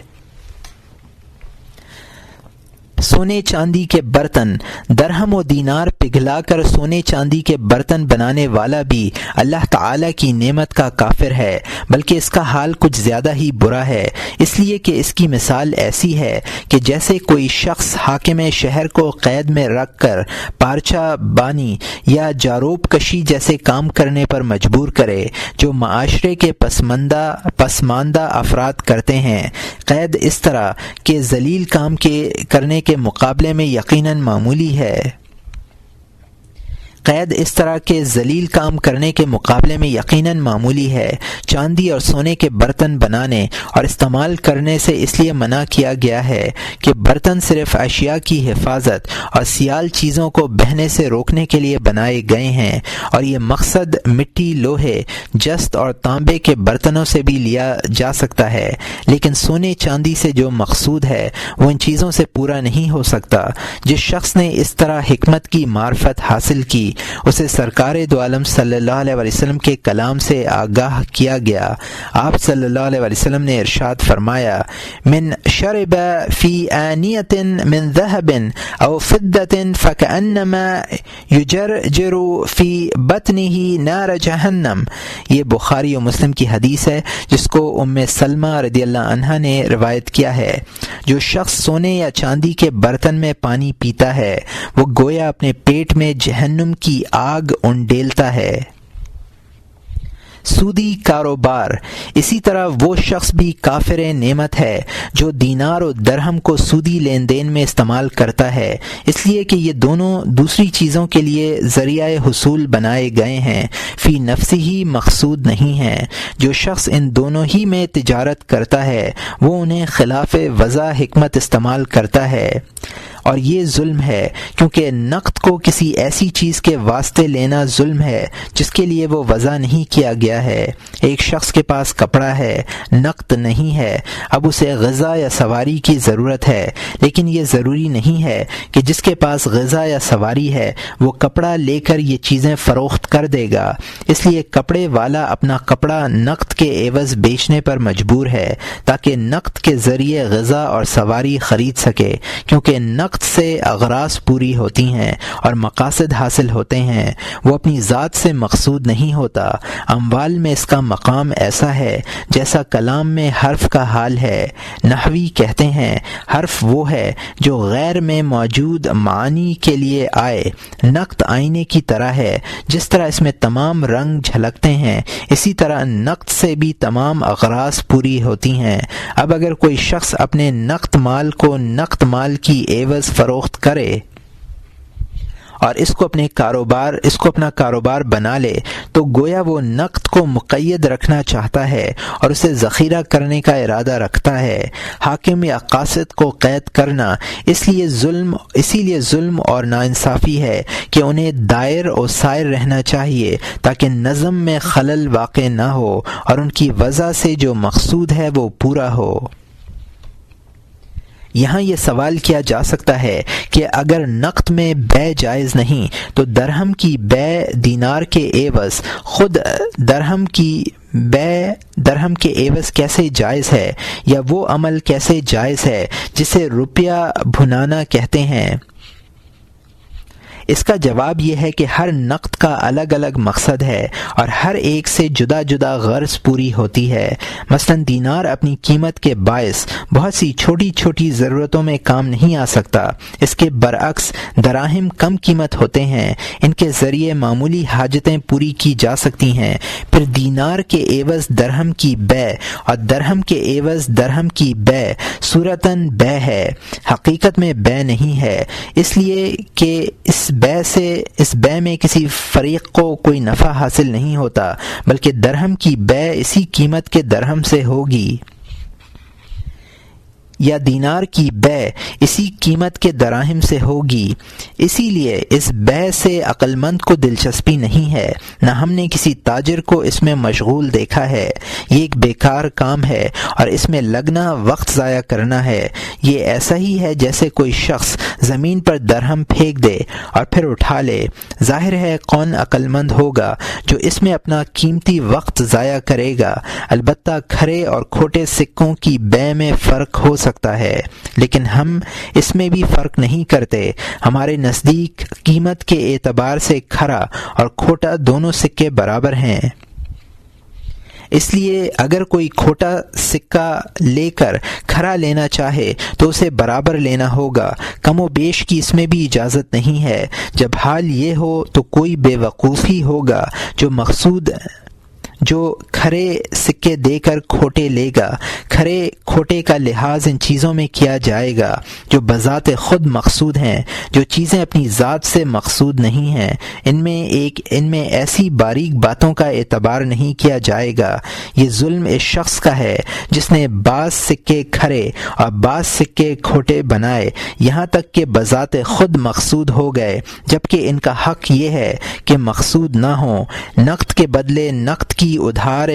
سونے چاندی کے برتن، درہم و دینار پگھلا کر سونے چاندی کے برتن بنانے والا بھی اللہ تعالیٰ کی نعمت کا کافر ہے، بلکہ اس کا حال کچھ زیادہ ہی برا ہے، اس لیے کہ اس کی مثال ایسی ہے کہ جیسے کوئی شخص حاکم شہر کو قید میں رکھ کر پارچہ بانی یا جاروب کشی جیسے کام کرنے پر مجبور کرے جو معاشرے کے پسماندہ افراد کرتے ہیں۔ قید اس طرح کے ذلیل کام کرنے کے مقابلے میں یقیناً معمولی ہے۔ چاندی اور سونے کے برتن بنانے اور استعمال کرنے سے اس لیے منع کیا گیا ہے کہ برتن صرف اشیاء کی حفاظت اور سیال چیزوں کو بہنے سے روکنے کے لیے بنائے گئے ہیں، اور یہ مقصد مٹی، لوہے، جست اور تانبے کے برتنوں سے بھی لیا جا سکتا ہے، لیکن سونے چاندی سے جو مقصود ہے وہ ان چیزوں سے پورا نہیں ہو سکتا۔ جس شخص نے اس طرح حکمت کی معرفت حاصل کی اسے سرکار دو عالم صلی اللہ علیہ وسلم کے کلام سے آگاہ کیا گیا۔ آپ صلی اللہ علیہ وسلم نے ارشاد فرمایا، من شرب فی آنیۃ من ذہب او فضۃ فکأنما یجرجر فی بطنہ نار جہنم۔ یہ بخاری و مسلم کی حدیث ہے جس کو ام سلمہ رضی اللہ عنہا نے روایت کیا ہے۔ جو شخص سونے یا چاندی کے برتن میں پانی پیتا ہے وہ گویا اپنے پیٹ میں جہنم کی آگ انڈیلتا ہے۔ سودی کاروبار، اسی طرح وہ شخص بھی کافر نعمت ہے جو دینار و درہم کو سودی لین دین میں استعمال کرتا ہے، اس لیے کہ یہ دونوں دوسری چیزوں کے لیے ذریعہ حصول بنائے گئے ہیں، فی نفس ہی مقصود نہیں ہیں۔ جو شخص ان دونوں ہی میں تجارت کرتا ہے وہ انہیں خلاف وضع حکمت استعمال کرتا ہے، اور یہ ظلم ہے، کیونکہ نقد کو کسی ایسی چیز کے واسطے لینا ظلم ہے جس کے لیے وہ وضع نہیں کیا گیا ہے۔ ایک شخص کے پاس کپڑا ہے، نقد نہیں ہے، اب اسے غذا یا سواری کی ضرورت ہے، لیکن یہ ضروری نہیں ہے کہ جس کے پاس غذا یا سواری ہے وہ کپڑا لے کر یہ چیزیں فروخت کر دے گا، اس لیے کپڑے والا اپنا کپڑا نقد کے عوض بیچنے پر مجبور ہے تاکہ نقد کے ذریعے غذا اور سواری خرید سکے، کیونکہ نقد سے اغراض پوری ہوتی ہیں اور مقاصد حاصل ہوتے ہیں، وہ اپنی ذات سے مقصود نہیں ہوتا۔ اموال میں اس کا مقام ایسا ہے جیسا کلام میں حرف کا حال ہے۔ نحوی کہتے ہیں حرف وہ ہے جو غیر میں موجود معنی کے لیے آئے، نقد آئینے کی طرح ہے، جس طرح اس میں تمام رنگ جھلکتے ہیں اسی طرح نقد سے بھی تمام اغراض پوری ہوتی ہیں۔ اب اگر کوئی شخص اپنے نقد مال کو نقد مال کی عوض فروخت کرے اور اس کو اپنا کاروبار بنا لے تو گویا وہ نقد کو مقید رکھنا چاہتا ہے اور اسے ذخیرہ کرنے کا ارادہ رکھتا ہے۔ حاکم یا قاصد کو قید کرنا اسی لیے ظلم اور ناانصافی ہے کہ انہیں دائر و سائر رہنا چاہیے تاکہ نظم میں خلل واقع نہ ہو اور ان کی وضع سے جو مقصود ہے وہ پورا ہو۔ یہاں یہ سوال کیا جا سکتا ہے کہ اگر نقد میں بے جائز نہیں تو درہم کی بے دینار کے عوض خود درہم کے عوض کیسے جائز ہے، یا وہ عمل کیسے جائز ہے جسے روپیہ بھنانا کہتے ہیں؟ اس کا جواب یہ ہے کہ ہر نقد کا الگ الگ مقصد ہے اور ہر ایک سے جدا جدا غرض پوری ہوتی ہے۔ مثلا دینار اپنی قیمت کے باعث بہت سی چھوٹی چھوٹی ضرورتوں میں کام نہیں آ سکتا، اس کے برعکس دراہم کم قیمت ہوتے ہیں، ان کے ذریعے معمولی حاجتیں پوری کی جا سکتی ہیں۔ پھر دینار کے عوض درہم کی بے اور درہم کے عوض درہم کی بے صورتاً بے ہے، حقیقت میں بے نہیں ہے، اس لیے کہ اس بے میں کسی فریق کو کوئی نفع حاصل نہیں ہوتا، بلکہ درہم کی بے اسی قیمت کے درہم سے ہوگی یا دینار کی بے اسی قیمت کے دراہم سے ہوگی۔ اسی لیے اس بے سے عقل مند کو دلچسپی نہیں ہے، نہ ہم نے کسی تاجر کو اس میں مشغول دیکھا ہے۔ یہ ایک بیکار کام ہے اور اس میں لگنا وقت ضائع کرنا ہے۔ یہ ایسا ہی ہے جیسے کوئی شخص زمین پر درہم پھینک دے اور پھر اٹھا لے۔ ظاہر ہے کون عقل مند ہوگا جو اس میں اپنا قیمتی وقت ضائع کرے گا؟ البتہ کھرے اور کھوٹے سکوں کی بے میں فرق ہو سکتا سکتا ہے، لیکن ہم اس میں بھی فرق نہیں کرتے۔ ہمارے نزدیک قیمت کے اعتبار سے کھرا اور کھوٹا دونوں سکے برابر ہیں۔ اس لیے اگر کوئی کھوٹا سکہ لے کر کھرا لینا چاہے تو اسے برابر لینا ہوگا، کم و بیش کی اس میں بھی اجازت نہیں ہے۔ جب حال یہ ہو تو کوئی بے وقوفی ہوگا جو کھرے سکے دے کر کھوٹے لے گا۔ کھرے کھوٹے کا لحاظ ان چیزوں میں کیا جائے گا جو بذات خود مقصود ہیں، جو چیزیں اپنی ذات سے مقصود نہیں ہیں۔ ان میں ایسی باریک باتوں کا اعتبار نہیں کیا جائے گا۔ یہ ظلم اس شخص کا ہے جس نے بعض سکے کھرے اور بعض سکے کھوٹے بنائے، یہاں تک کہ بذات خود مقصود ہو گئے، جبکہ ان کا حق یہ ہے کہ مقصود نہ ہوں۔ نقد کے بدلے نقد کی ادھار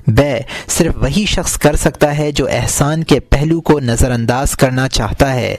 بے صرف وہی شخص کر سکتا ہے جو احسان کے پہلو کو نظر انداز کرنا چاہتا ہے۔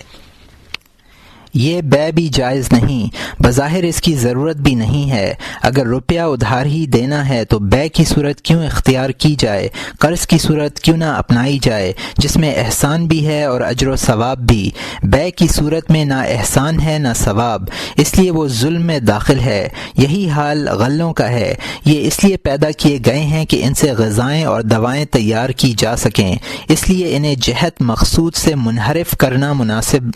یہ بے بھی جائز نہیں، بظاہر اس کی ضرورت بھی نہیں ہے۔ اگر روپیہ ادھار ہی دینا ہے تو بے کی صورت کیوں اختیار کی جائے، قرض کی صورت کیوں نہ اپنائی جائے جس میں احسان بھی ہے اور اجر و ثواب بھی۔ بے کی صورت میں نہ احسان ہے نہ ثواب، اس لیے وہ ظلم میں داخل ہے۔ یہی حال غلوں کا ہے۔ یہ اس لیے پیدا کیے گئے ہیں کہ ان سے غذائیں اور دوائیں تیار کی جا سکیں، اس لیے انہیں جہت مقصود سے منحرف کرنا مناسب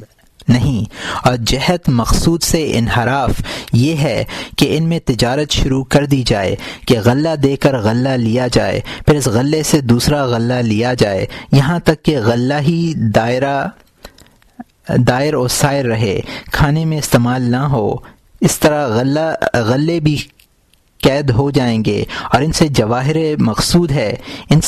نہیں، اور جہت مقصود سے انحراف یہ ہے کہ ان میں تجارت شروع کر دی جائے کہ غلہ دے کر غلہ لیا جائے، پھر اس غلے سے دوسرا غلہ لیا جائے، یہاں تک کہ غلہ ہی دائر و سائر رہے، کھانے میں استعمال نہ ہو۔ اس طرح غلے بھی قید ہو جائیں گے، اور ان سے جواہر مقصود ہے ان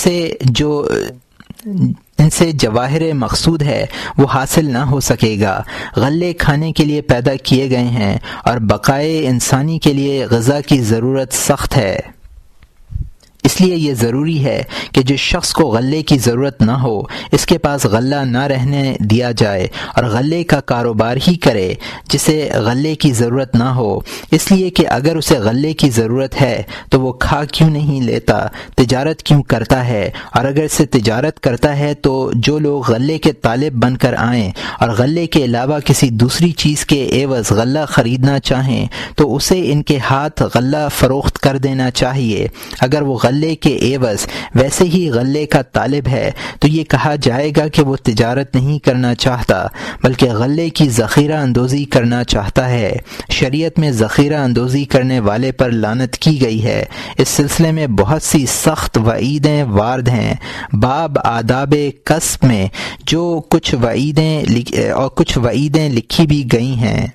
سے جواہر مقصود ہے وہ حاصل نہ ہو سکے گا۔ غلے کھانے کے لیے پیدا کیے گئے ہیں، اور بقائے انسانی کے لیے غذا کی ضرورت سخت ہے۔ اس لیے یہ ضروری ہے کہ جس شخص کو غلے کی ضرورت نہ ہو اس کے پاس غلہ نہ رہنے دیا جائے اور غلے کا کاروبار ہی کرے جسے غلے کی ضرورت نہ ہو، اس لیے کہ اگر اسے غلے کی ضرورت ہے تو وہ کھا کیوں نہیں لیتا، تجارت کیوں کرتا ہے؟ اور اگر اسے تجارت کرتا ہے تو جو لوگ غلے کے طالب بن کر آئیں اور غلے کے علاوہ کسی دوسری چیز کے عوض غلہ خریدنا چاہیں تو اسے ان کے ہاتھ غلہ فروخت کر دینا چاہیے۔ اگر وہ غلے کے عوض ویسے ہی غلے کا طالب ہے تو یہ کہا جائے گا کہ وہ تجارت نہیں کرنا چاہتا بلکہ غلے کی ذخیرہ اندوزی کرنا چاہتا ہے۔ شریعت میں ذخیرہ اندوزی کرنے والے پر لعنت کی گئی ہے۔ اس سلسلے میں بہت سی سخت وعیدیں وارد ہیں۔ باب آداب کسب میں کچھ وعیدیں لکھی بھی گئی ہیں۔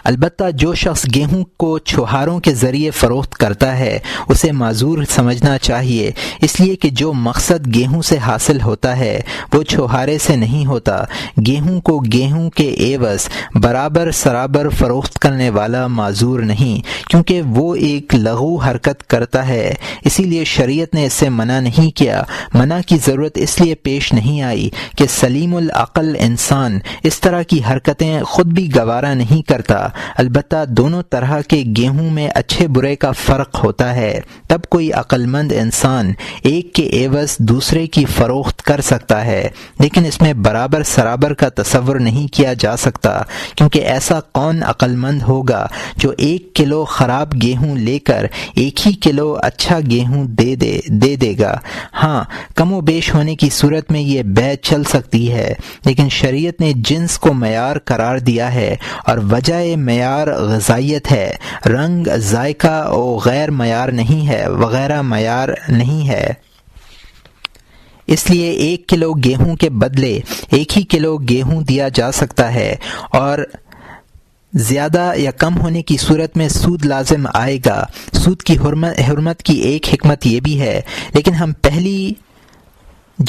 البتہ جو شخص گیہوں کو چھوہاروں کے ذریعے فروخت کرتا ہے اسے معذور سمجھنا چاہیے، اس لیے کہ جو مقصد گیہوں سے حاصل ہوتا ہے وہ چھوہارے سے نہیں ہوتا۔ گیہوں کو گیہوں کے عوض برابر سرابر فروخت کرنے والا معذور نہیں، کیونکہ وہ ایک لغو حرکت کرتا ہے، اسی لیے شریعت نے اس سے منع نہیں کیا۔ منع کی ضرورت اس لیے پیش نہیں آئی کہ سلیم العقل انسان اس طرح کی حرکتیں خود بھی گوارا نہیں کرتا۔ البتہ دونوں طرح کے گیہوں میں اچھے برے کا فرق ہوتا ہے، تب کوئی عقل مند انسان ایک کے عوض دوسرے کی فروخت کر سکتا ہے، لیکن اس میں برابر سرابر کا تصور نہیں کیا جا سکتا، کیونکہ ایسا کون عقل مند ہوگا جو 1 کلو خراب گیہوں لے کر 1 ہی کلو اچھا گیہوں دے دے گا۔ ہاں، کم و بیش ہونے کی صورت میں یہ بیع چل سکتی ہے، لیکن شریعت نے جنس کو معیار قرار دیا ہے اور وجہ معیار غذائیت ہے، رنگ، ذائقہ اور غیر معیار نہیں ہے، وغیرہ معیار نہیں ہے۔ اس لیے 1 کلو گیہوں کے بدلے 1 ہی کلو گیہوں دیا جا سکتا ہے، اور زیادہ یا کم ہونے کی صورت میں سود لازم آئے گا۔ سود کی حرمت کی ایک حکمت یہ بھی ہے، لیکن ہم پہلی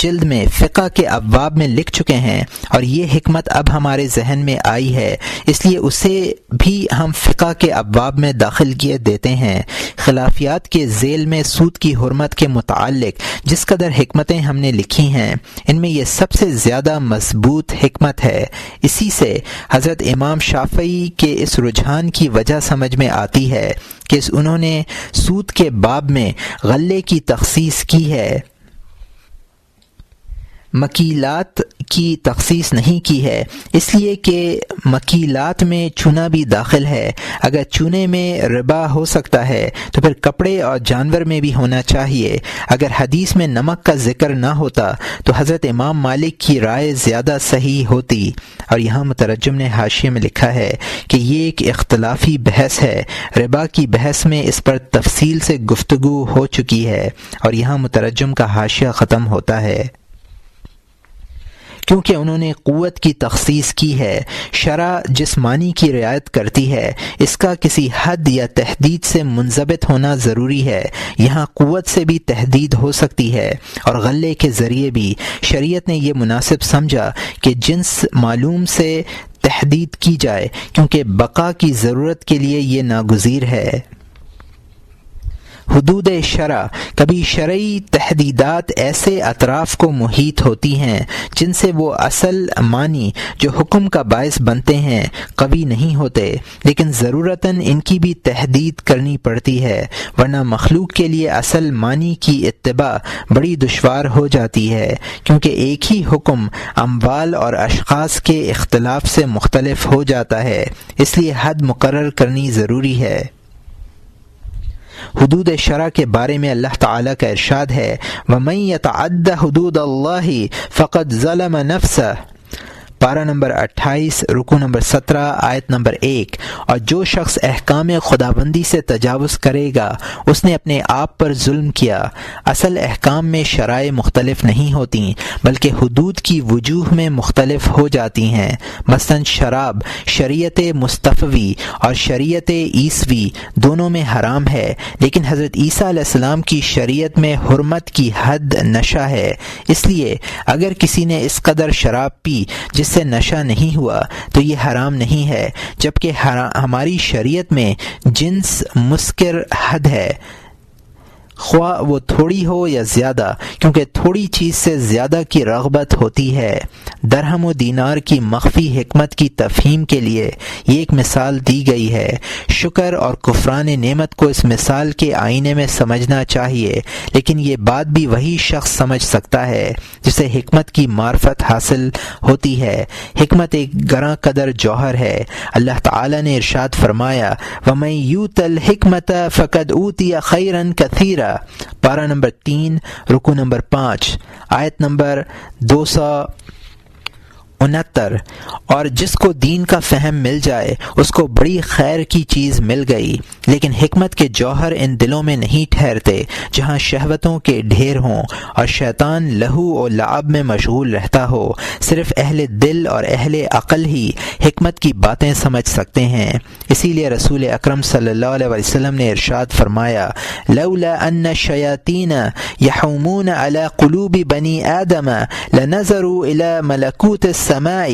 جلد میں فقہ کے ابواب میں لکھ چکے ہیں اور یہ حکمت اب ہمارے ذہن میں آئی ہے، اس لیے اسے بھی ہم فقہ کے ابواب میں داخل کیے دیتے ہیں۔ خلافیات کے ذیل میں سود کی حرمت کے متعلق جس قدر حکمتیں ہم نے لکھی ہیں ان میں یہ سب سے زیادہ مضبوط حکمت ہے۔ اسی سے حضرت امام شافعی کے اس رجحان کی وجہ سمجھ میں آتی ہے کہ انہوں نے سود کے باب میں غلے کی تخصیص کی ہے۔ مکیلات کی تخصیص نہیں کی ہے، اس لیے کہ مکیلات میں چونا بھی داخل ہے۔ اگر چونے میں ربا ہو سکتا ہے تو پھر کپڑے اور جانور میں بھی ہونا چاہیے۔ اگر حدیث میں نمک کا ذکر نہ ہوتا تو حضرت امام مالک کی رائے زیادہ صحیح ہوتی۔ اور یہاں مترجم نے حاشیے میں لکھا ہے کہ یہ ایک اختلافی بحث ہے، ربا کی بحث میں اس پر تفصیل سے گفتگو ہو چکی ہے۔ اور یہاں مترجم کا حاشیہ ختم ہوتا ہے۔ کیونکہ انہوں نے قوت کی تخصیص کی ہے، شرع جس معنی کی رعایت کرتی ہے اس کا کسی حد یا تحدید سے منضبط ہونا ضروری ہے۔ یہاں قوت سے بھی تحدید ہو سکتی ہے اور غلے کے ذریعے بھی۔ شریعت نے یہ مناسب سمجھا کہ جنس معلوم سے تحدید کی جائے، کیونکہ بقا کی ضرورت کے لیے یہ ناگزیر ہے۔ حدود شرع، کبھی شرعی تحدیدات ایسے اطراف کو محیط ہوتی ہیں جن سے وہ اصل معنی جو حکم کا باعث بنتے ہیں قوی نہیں ہوتے، لیکن ضرورتاً ان کی بھی تحدید کرنی پڑتی ہے، ورنہ مخلوق کے لیے اصل معنی کی اتباع بڑی دشوار ہو جاتی ہے، کیونکہ ایک ہی حکم اموال اور اشخاص کے اختلاف سے مختلف ہو جاتا ہے، اس لیے حد مقرر کرنی ضروری ہے۔ حدود شرع کے بارے میں اللہ تعالیٰ کا ارشاد ہے وَمَن يَتَعَدَّ حُدُودَ اللَّهِ فَقَدْ ظَلَمَ نَفْسَهُ، پارہ نمبر 28 رکوع نمبر 17 آیت نمبر 1۔ اور جو شخص احکام خداوندی سے تجاوز کرے گا اس نے اپنے آپ پر ظلم کیا۔ اصل احکام میں شرائع مختلف نہیں ہوتی بلکہ حدود کی وجوہ میں مختلف ہو جاتی ہیں۔ مثلاً شراب شریعت مصطفی اور شریعت عیسوی دونوں میں حرام ہے، لیکن حضرت عیسیٰ علیہ السلام کی شریعت میں حرمت کی حد نشہ ہے۔ اس لیے اگر کسی نے اس قدر شراب پی جس سے نشہ نہیں ہوا تو یہ حرام نہیں ہے، جبکہ ہماری شریعت میں جنس مسکر حد ہے، خواہ وہ تھوڑی ہو یا زیادہ، کیونکہ تھوڑی چیز سے زیادہ کی رغبت ہوتی ہے۔ درہم و دینار کی مخفی حکمت کی تفہیم کے لیے یہ ایک مثال دی گئی ہے۔ شکر اور کفران نعمت کو اس مثال کے آئینے میں سمجھنا چاہیے، لیکن یہ بات بھی وہی شخص سمجھ سکتا ہے جسے حکمت کی معرفت حاصل ہوتی ہے۔ حکمت ایک گراں قدر جوہر ہے۔ اللہ تعالیٰ نے ارشاد فرمایا وَمَن یُؤْتَ الْحِکْمَةَ فَقَدْ أُوتِیَ خَیْرًا کَثِیرًا، پارہ نمبر 3 رکوع نمبر 5 آیت نمبر 269۔ اور جس کو دین کا فہم مل جائے اس کو بڑی خیر کی چیز مل گئی، لیکن حکمت کے جوہر ان دلوں میں نہیں ٹھہرتے جہاں شہوتوں کے ڈھیر ہوں اور شیطان لہو و لعب میں مشغول رہتا ہو۔ صرف اہل دل اور اہل عقل ہی حکمت کی باتیں سمجھ سکتے ہیں۔ اسی لیے رسول اکرم صلی اللہ علیہ وسلم نے ارشاد فرمایا لولا ان الشیاطین یحومون علی قلوب بنی آدم لنظروا الی ملکوت السماء،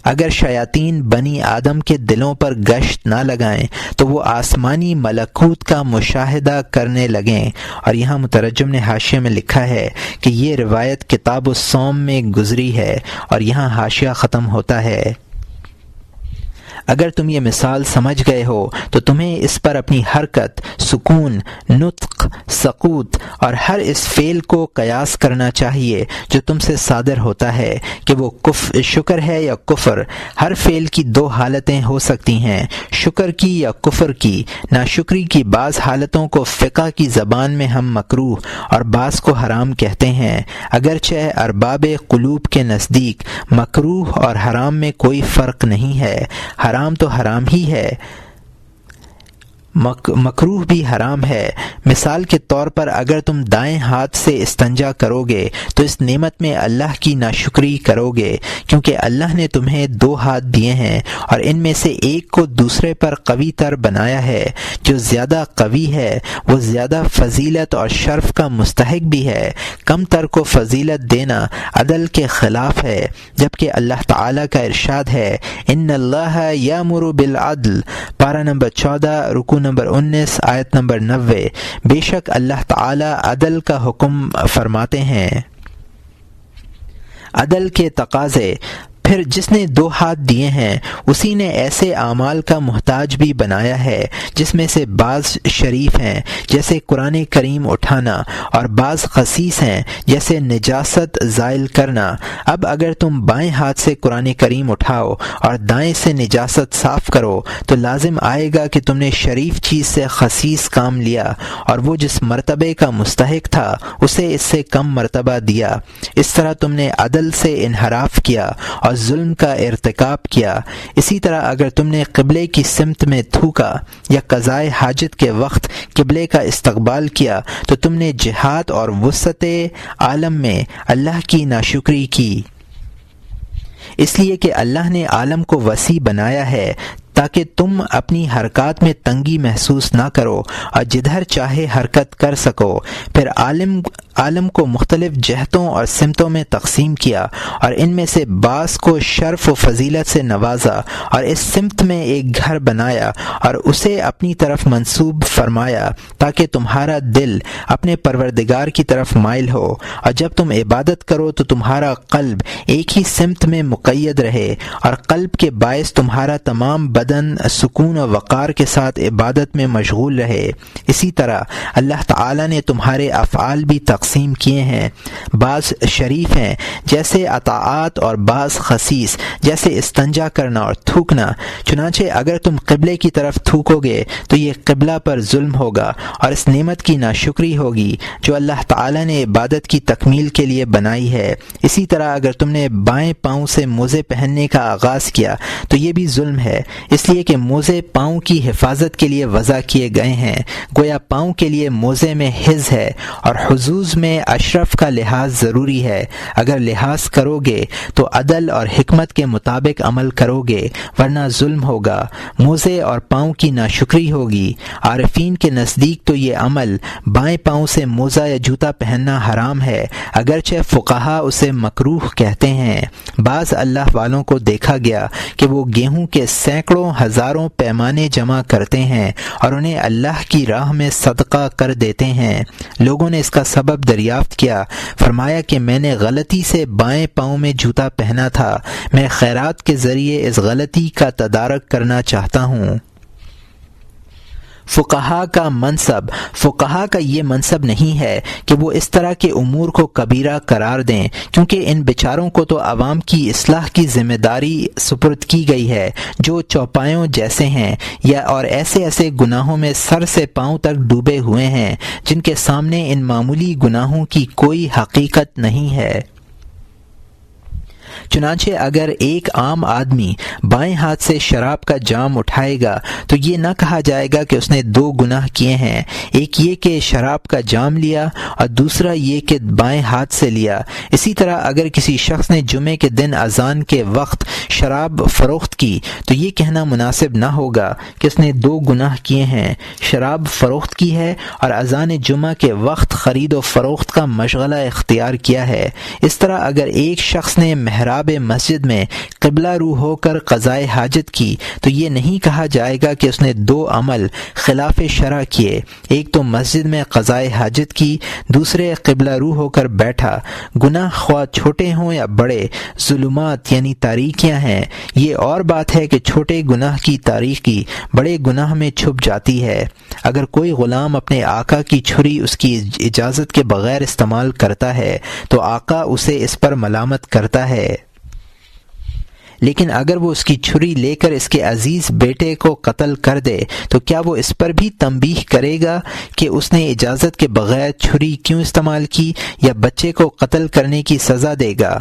اگر شیاطین بنی آدم کے دلوں پر گشت نہ لگائیں تو وہ آسمانی ملکوت کا مشاہدہ کرنے لگیں۔ اور یہاں مترجم نے حاشیے میں لکھا ہے کہ یہ روایت کتاب الصوم میں گزری ہے، اور یہاں حاشیہ ختم ہوتا ہے۔ اگر تم یہ مثال سمجھ گئے ہو تو تمہیں اس پر اپنی حرکت، سکون، نطق، سقوط اور ہر اس فعل کو قیاس کرنا چاہیے جو تم سے صادر ہوتا ہے کہ وہ شکر ہے یا کفر۔ ہر فعل کی دو حالتیں ہو سکتی ہیں، شکر کی یا کفر کی۔ ناشکری کی بعض حالتوں کو فقہ کی زبان میں ہم مکروہ اور بعض کو حرام کہتے ہیں، اگرچہ ارباب قلوب کے نزدیک مکروہ اور حرام میں کوئی فرق نہیں ہے۔ حرام تو حرام ہی ہے، مکروہ بھی حرام ہے۔ مثال کے طور پر اگر تم دائیں ہاتھ سے استنجا کرو گے تو اس نعمت میں اللہ کی ناشکری کرو گے، کیونکہ اللہ نے تمہیں دو ہاتھ دیے ہیں اور ان میں سے ایک کو دوسرے پر قوی تر بنایا ہے۔ جو زیادہ قوی ہے وہ زیادہ فضیلت اور شرف کا مستحق بھی ہے۔ کم تر کو فضیلت دینا عدل کے خلاف ہے، جبکہ اللہ تعالیٰ کا ارشاد ہے ان اللہ یامر بالعدل، پارہ نمبر 14 رکوع نمبر 19 آیت نمبر 90۔ بے شک اللہ تعالیٰ عدل کا حکم فرماتے ہیں۔ عدل کے تقاضے پھر جس نے 2 ہاتھ دیے ہیں اسی نے ایسے اعمال کا محتاج بھی بنایا ہے جس میں سے بعض شریف ہیں جیسے قرآن کریم اٹھانا اور بعض خسیس ہیں جیسے نجاست زائل کرنا۔ اب اگر تم بائیں ہاتھ سے قرآن کریم اٹھاؤ اور دائیں سے نجاست صاف کرو تو لازم آئے گا کہ تم نے شریف چیز سے خسیس کام لیا اور وہ جس مرتبے کا مستحق تھا اسے اس سے کم مرتبہ دیا۔ اس طرح تم نے عدل سے انحراف کیا اور ظلم کا ارتکاب کیا۔ اسی طرح اگر تم نے قبلے کی سمت میں تھوکا یا قضائے حاجت کے وقت قبلے کا استقبال کیا تو تم نے جہاد اور وسعت عالم میں اللہ کی ناشکری کی، اس لیے کہ اللہ نے عالم کو وسیع بنایا ہے تاکہ تم اپنی حرکات میں تنگی محسوس نہ کرو اور جدھر چاہے حرکت کر سکو۔ پھر عالم کو مختلف جہتوں اور سمتوں میں تقسیم کیا اور ان میں سے بعض کو شرف و فضیلت سے نوازا اور اس سمت میں ایک گھر بنایا اور اسے اپنی طرف منسوب فرمایا تاکہ تمہارا دل اپنے پروردگار کی طرف مائل ہو، اور جب تم عبادت کرو تو تمہارا قلب ایک ہی سمت میں مقید رہے اور قلب کے باعث تمہارا تمام بدن سکون و وقار کے ساتھ عبادت میں مشغول رہے۔ اسی طرح اللہ تعالی نے تمہارے افعال بھی تقسیم کیے ہیں، بعض شریف ہیں جیسے اطاعات اور بعض خسیس جیسے استنجا کرنا اور تھوکنا۔ چنانچہ اگر تم قبلے کی طرف تھوکو گے تو یہ قبلہ پر ظلم ہوگا اور اس نعمت کی ناشکری ہوگی جو اللہ تعالی نے عبادت کی تکمیل کے لیے بنائی ہے۔ اسی طرح اگر تم نے بائیں پاؤں سے موزے پہننے کا آغاز کیا تو یہ بھی ظلم ہے، اس لیے کہ موزے پاؤں کی حفاظت کے لیے وضع کیے گئے ہیں، گویا پاؤں کے لیے موزے میں حز ہے اور حظوظ میں اشرف کا لحاظ ضروری ہے۔ اگر لحاظ کرو گے تو عدل اور حکمت کے مطابق عمل کرو گے ورنہ ظلم ہوگا، موزے اور پاؤں کی ناشکری ہوگی۔ عارفین کے نزدیک تو یہ عمل بائیں پاؤں سے موزہ یا جوتا پہننا حرام ہے، اگرچہ فقہا اسے مکروہ کہتے ہیں۔ بعض اللہ والوں کو دیکھا گیا کہ وہ گیہوں کے سینکڑوں ہزاروں پیمانے جمع کرتے ہیں اور انہیں اللہ کی راہ میں صدقہ کر دیتے ہیں۔ لوگوں نے اس کا سبب دریافت کیا، فرمایا کہ میں نے غلطی سے بائیں پاؤں میں جوتا پہنا تھا، میں خیرات کے ذریعے اس غلطی کا تدارک کرنا چاہتا ہوں۔ فقہا کا یہ منصب نہیں ہے کہ وہ اس طرح کے امور کو کبیرہ قرار دیں، کیونکہ ان بیچاروں کو تو عوام کی اصلاح کی ذمہ داری سپرد کی گئی ہے جو چوپایوں جیسے ہیں یا اور ایسے گناہوں میں سر سے پاؤں تک ڈوبے ہوئے ہیں جن کے سامنے ان معمولی گناہوں کی کوئی حقیقت نہیں ہے۔ چنانچہ اگر ایک عام آدمی بائیں ہاتھ سے شراب کا جام اٹھائے گا تو یہ نہ کہا جائے گا کہ اس نے 2 گناہ کیے ہیں، ایک یہ کہ شراب کا جام لیا اور دوسرا یہ کہ بائیں ہاتھ سے لیا۔ اسی طرح اگر کسی شخص نے جمعے کے دن اذان کے وقت شراب فروخت کی تو یہ کہنا مناسب نہ ہوگا کہ اس نے 2 گناہ کیے ہیں، شراب فروخت کی ہے اور اذان جمعہ کے وقت خرید و فروخت کا مشغلہ اختیار کیا ہے۔ اس طرح اگر ایک شخص نے محراب مسجد میں قبلہ رو ہو کر قضائے حاجت کی تو یہ نہیں کہا جائے گا کہ اس نے 2 عمل خلاف شرع کیے، ایک تو مسجد میں قضائے حاجت کی، دوسرے قبلہ رو ہو کر بیٹھا۔ گناہ خواہ چھوٹے ہوں یا بڑے، ظلمات یعنی تاریکیاں ہیں۔ یہ اور بات ہے کہ چھوٹے گناہ کی تاریکی بڑے گناہ میں چھپ جاتی ہے۔ اگر کوئی غلام اپنے آقا کی چھری اس کی اجازت کے بغیر استعمال کرتا ہے تو آقا اسے اس پر ملامت کرتا ہے، لیکن اگر وہ اس کی چھری لے کر اس کے عزیز بیٹے کو قتل کر دے تو کیا وہ اس پر بھی تنبیہ کرے گا کہ اس نے اجازت کے بغیر چھری کیوں استعمال کی، یا بچے کو قتل کرنے کی سزا دے گا؟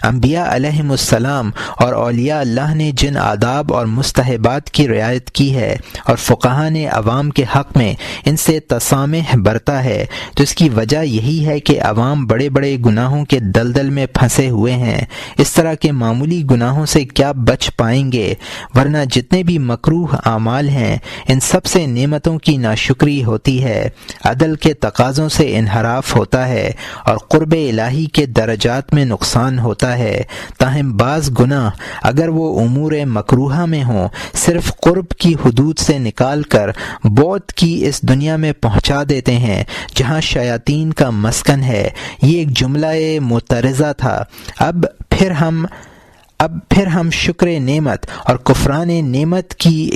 انبیاء علیہم السلام اور اولیاء اللہ نے جن آداب اور مستحبات کی رعایت کی ہے اور فقہا نے عوام کے حق میں ان سے تسامح برتا ہے تو اس کی وجہ یہی ہے کہ عوام بڑے بڑے گناہوں کے دلدل میں پھنسے ہوئے ہیں، اس طرح کے معمولی گناہوں سے کیا بچ پائیں گے؟ ورنہ جتنے بھی مکروہ اعمال ہیں ان سب سے نعمتوں کی ناشکری ہوتی ہے، عدل کے تقاضوں سے انحراف ہوتا ہے اور قرب الہی کے درجات میں نقصان ہوتا ہے۔ تاہم بعض گناہ اگر وہ امور مکروہہ میں ہوں صرف قرب کی حدود سے نکال کر بعد کی اس دنیا میں پہنچا دیتے ہیں جہاں شیاطین کا مسکن ہے۔ یہ ایک جملہ معترضہ تھا۔ اب پھر ہم اب پھر ہم شکر نعمت اور کفران نعمت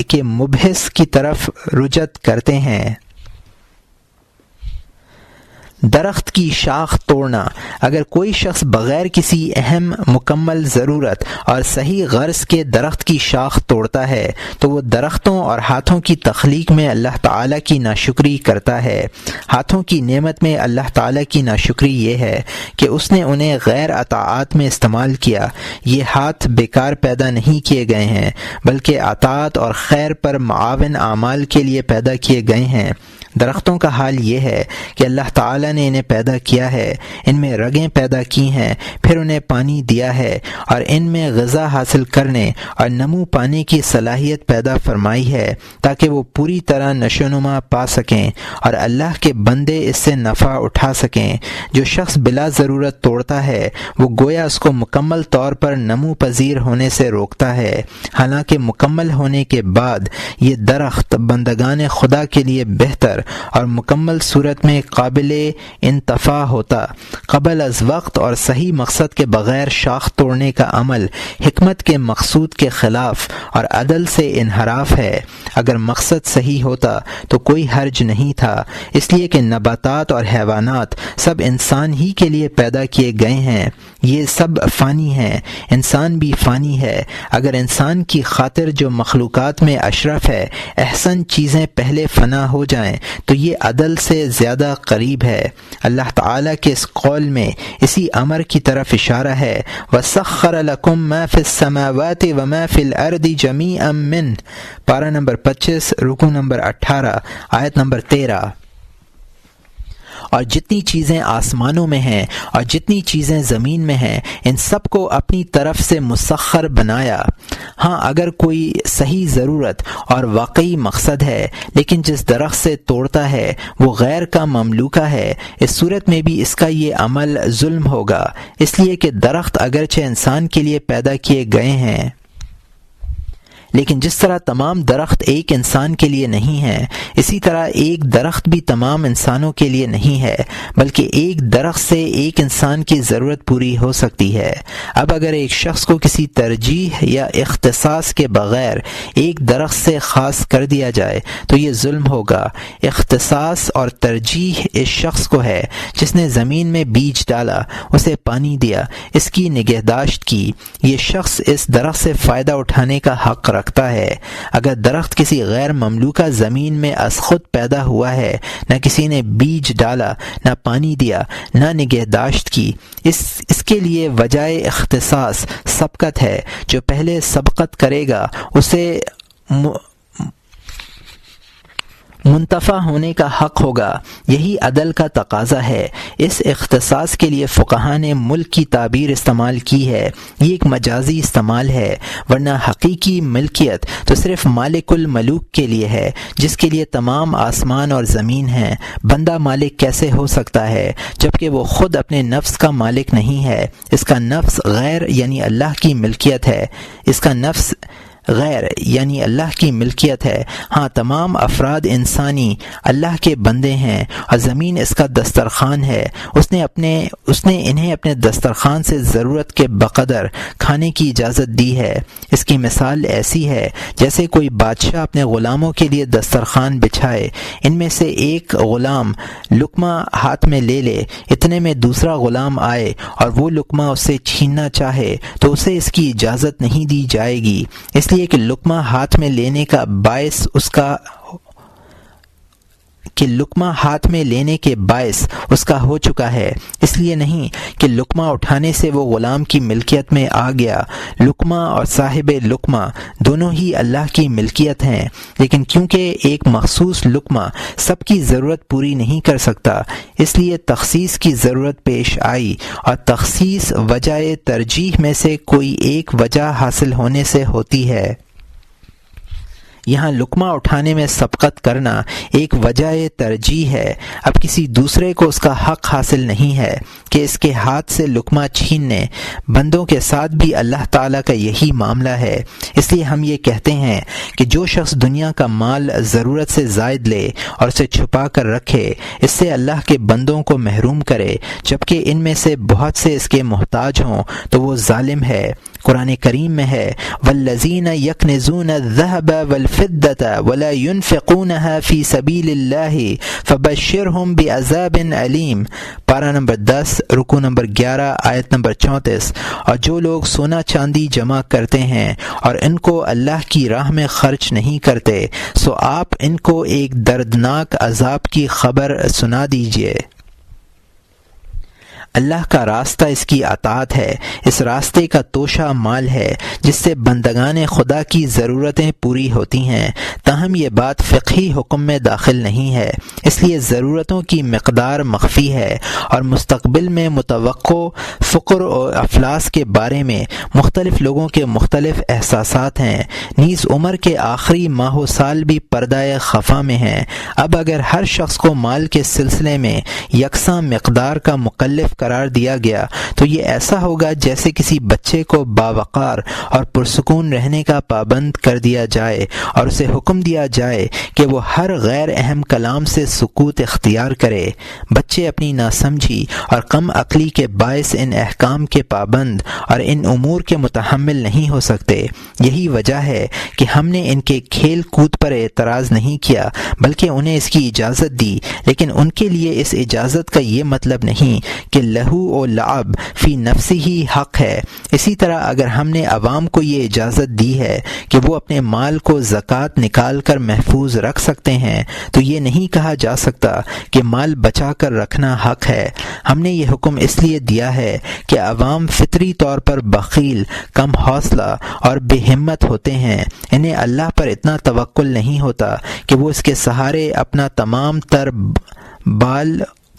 کے مبحث کی طرف رجوع کرتے ہیں۔ درخت کی شاخ توڑنا۔ اگر کوئی شخص بغیر کسی اہم مکمل ضرورت اور صحیح غرض کے درخت کی شاخ توڑتا ہے تو وہ درختوں اور ہاتھوں کی تخلیق میں اللہ تعالیٰ کی ناشکری کرتا ہے۔ ہاتھوں کی نعمت میں اللہ تعالیٰ کی ناشکری یہ ہے کہ اس نے انہیں غیر اطاعت میں استعمال کیا۔ یہ ہاتھ بیکار پیدا نہیں کیے گئے ہیں بلکہ اطاعت اور خیر پر معاون اعمال کے لیے پیدا کیے گئے ہیں۔ درختوں کا حال یہ ہے کہ اللہ تعالیٰ نے انہیں پیدا کیا ہے، ان میں رگیں پیدا کی ہیں، پھر انہیں پانی دیا ہے اور ان میں غذا حاصل کرنے اور نمو پانے کی صلاحیت پیدا فرمائی ہے تاکہ وہ پوری طرح نشو و نما پا سکیں اور اللہ کے بندے اس سے نفع اٹھا سکیں۔ جو شخص بلا ضرورت توڑتا ہے وہ گویا اس کو مکمل طور پر نمو پذیر ہونے سے روکتا ہے، حالانکہ مکمل ہونے کے بعد یہ درخت بندگان خدا کے لیے بہتر اور مکمل صورت میں قابل انتفاع ہوتا۔ قبل از وقت اور صحیح مقصد کے بغیر شاخ توڑنے کا عمل حکمت کے مقصود کے خلاف اور عدل سے انحراف ہے۔ اگر مقصد صحیح ہوتا تو کوئی حرج نہیں تھا، اس لیے کہ نباتات اور حیوانات سب انسان ہی کے لیے پیدا کیے گئے ہیں، یہ سب فانی ہیں، انسان بھی فانی ہے۔ اگر انسان کی خاطر جو مخلوقات میں اشرف ہے احسن چیزیں پہلے فنا ہو جائیں تو یہ عدل سے زیادہ قریب ہے۔ اللہ تعالیٰ کے اس قول میں اسی امر کی طرف اشارہ ہے، وَسَخَّرَ لَكُم مَا فِي السَّمَاوَاتِ وَمَا فِي الْأَرْضِ جَمِيعًا مِّنْهُ، پارہ نمبر 25 رکوع نمبر 18 آیت نمبر 13۔ اور جتنی چیزیں آسمانوں میں ہیں اور جتنی چیزیں زمین میں ہیں ان سب کو اپنی طرف سے مسخر بنایا۔ ہاں اگر کوئی صحیح ضرورت اور واقعی مقصد ہے لیکن جس درخت سے توڑتا ہے وہ غیر کا مملوکہ ہے، اس صورت میں بھی اس کا یہ عمل ظلم ہوگا، اس لیے کہ درخت اگرچہ انسان کے لیے پیدا کیے گئے ہیں لیکن جس طرح تمام درخت ایک انسان کے لیے نہیں ہیں اسی طرح ایک درخت بھی تمام انسانوں کے لیے نہیں ہے، بلکہ ایک درخت سے ایک انسان کی ضرورت پوری ہو سکتی ہے۔ اب اگر ایک شخص کو کسی ترجیح یا اختصاص کے بغیر ایک درخت سے خاص کر دیا جائے تو یہ ظلم ہوگا۔ اختصاص اور ترجیح اس شخص کو ہے جس نے زمین میں بیج ڈالا، اسے پانی دیا، اس کی نگہداشت کی، یہ شخص اس درخت سے فائدہ اٹھانے کا حق رکھتا ہے۔ اگر درخت کسی غیر مملوکہ زمین میں از خود پیدا ہوا ہے، نہ کسی نے بیج ڈالا، نہ پانی دیا، نہ نگہداشت کی، اس کے لیے وجہ اختصاص سبقت ہے، جو پہلے سبقت کرے گا اسے منتفع ہونے کا حق ہوگا۔ یہی عدل کا تقاضا ہے۔ اس اختصاص کے لیے فقہاء نے ملک کی تعبیر استعمال کی ہے، یہ ایک مجازی استعمال ہے، ورنہ حقیقی ملکیت تو صرف مالک الملوک کے لیے ہے جس کے لیے تمام آسمان اور زمین ہیں۔ بندہ مالک کیسے ہو سکتا ہے جبکہ وہ خود اپنے نفس کا مالک نہیں ہے؟ اس کا نفس غیر یعنی اللہ کی ملکیت ہے، اس کا نفس غیر یعنی اللہ کی ملکیت ہے۔ ہاں تمام افراد انسانی اللہ کے بندے ہیں اور زمین اس کا دسترخوان ہے، اس نے انہیں اپنے دسترخوان سے ضرورت کے بقدر کھانے کی اجازت دی ہے۔ اس کی مثال ایسی ہے جیسے کوئی بادشاہ اپنے غلاموں کے لیے دسترخوان بچھائے، ان میں سے ایک غلام لقمہ ہاتھ میں لے لے، اتنے میں دوسرا غلام آئے اور وہ لقمہ اسے چھیننا چاہے تو اسے اس کی اجازت نہیں دی جائے گی، اس لیے کہ لقمہ ہاتھ میں لینے کا باعث اس کا ہو چکا ہے، اس لیے نہیں کہ لقمہ اٹھانے سے وہ غلام کی ملکیت میں آ گیا۔ لقمہ اور صاحب لقمہ دونوں ہی اللہ کی ملکیت ہیں، لیکن کیونکہ ایک مخصوص لقمہ سب کی ضرورت پوری نہیں کر سکتا اس لیے تخصیص کی ضرورت پیش آئی، اور تخصیص وجہ ترجیح میں سے کوئی ایک وجہ حاصل ہونے سے ہوتی ہے۔ یہاں لقمہ اٹھانے میں سبقت کرنا ایک وجہ ترجیح ہے۔ اب کسی دوسرے کو اس کا حق حاصل نہیں ہے کہ اس کے ہاتھ سے لقمہ چھیننے۔ بندوں کے ساتھ بھی اللہ تعالیٰ کا یہی معاملہ ہے، اس لیے ہم یہ کہتے ہیں کہ جو شخص دنیا کا مال ضرورت سے زائد لے اور اسے چھپا کر رکھے، اس سے اللہ کے بندوں کو محروم کرے جبکہ ان میں سے بہت سے اس کے محتاج ہوں، تو وہ ظالم ہے۔ قرآن کریم میں ہے والذین یکنزون الذهب والفضة ولا ينفقونها في سبيل الله فبشرهم بعذاب علیم، پارہ نمبر 10 رکوع نمبر 11 آیت نمبر 34۔ اور جو لوگ سونا چاندی جمع کرتے ہیں اور ان کو اللہ کی راہ میں خرچ نہیں کرتے، سو آپ ان کو ایک دردناک عذاب کی خبر سنا دیجیے۔ اللہ کا راستہ اس کی اطاعت ہے، اس راستے کا توشہ مال ہے جس سے بندگان خدا کی ضرورتیں پوری ہوتی ہیں، تاہم یہ بات فقہی حکم میں داخل نہیں ہے، اس لیے ضرورتوں کی مقدار مخفی ہے اور مستقبل میں متوقع فقر و افلاس کے بارے میں مختلف لوگوں کے مختلف احساسات ہیں، نیز عمر کے آخری ماہ و سال بھی پردہ خفا میں ہیں۔ اب اگر ہر شخص کو مال کے سلسلے میں یکساں مقدار کا مکلف قرار دیا گیا تو یہ ایسا ہوگا جیسے کسی بچے کو باوقار اور پرسکون رہنے کا پابند کر دیا جائے اور اسے حکم دیا جائے کہ وہ ہر غیر اہم کلام سے سکوت اختیار کرے۔ بچے اپنی ناسمجھی اور کم عقلی کے باعث ان احکام کے پابند اور ان امور کے متحمل نہیں ہو سکتے۔ یہی وجہ ہے کہ ہم نے ان کے کھیل کود پر اعتراض نہیں کیا بلکہ انہیں اس کی اجازت دی، لیکن ان کے لیے اس اجازت کا یہ مطلب نہیں کہ لہو و لعب فی نفسی ہی حق ہے۔ اسی طرح اگر ہم نے عوام کو یہ اجازت دی ہے کہ وہ اپنے مال کو زکوٰۃ نکال کر محفوظ رکھ سکتے ہیں تو یہ نہیں کہا جا سکتا کہ مال بچا کر رکھنا حق ہے۔ ہم نے یہ حکم اس لیے دیا ہے کہ عوام فطری طور پر بخیل، کم حوصلہ اور بے ہمت ہوتے ہیں، انہیں اللہ پر اتنا توکل نہیں ہوتا کہ وہ اس کے سہارے اپنا تمام تر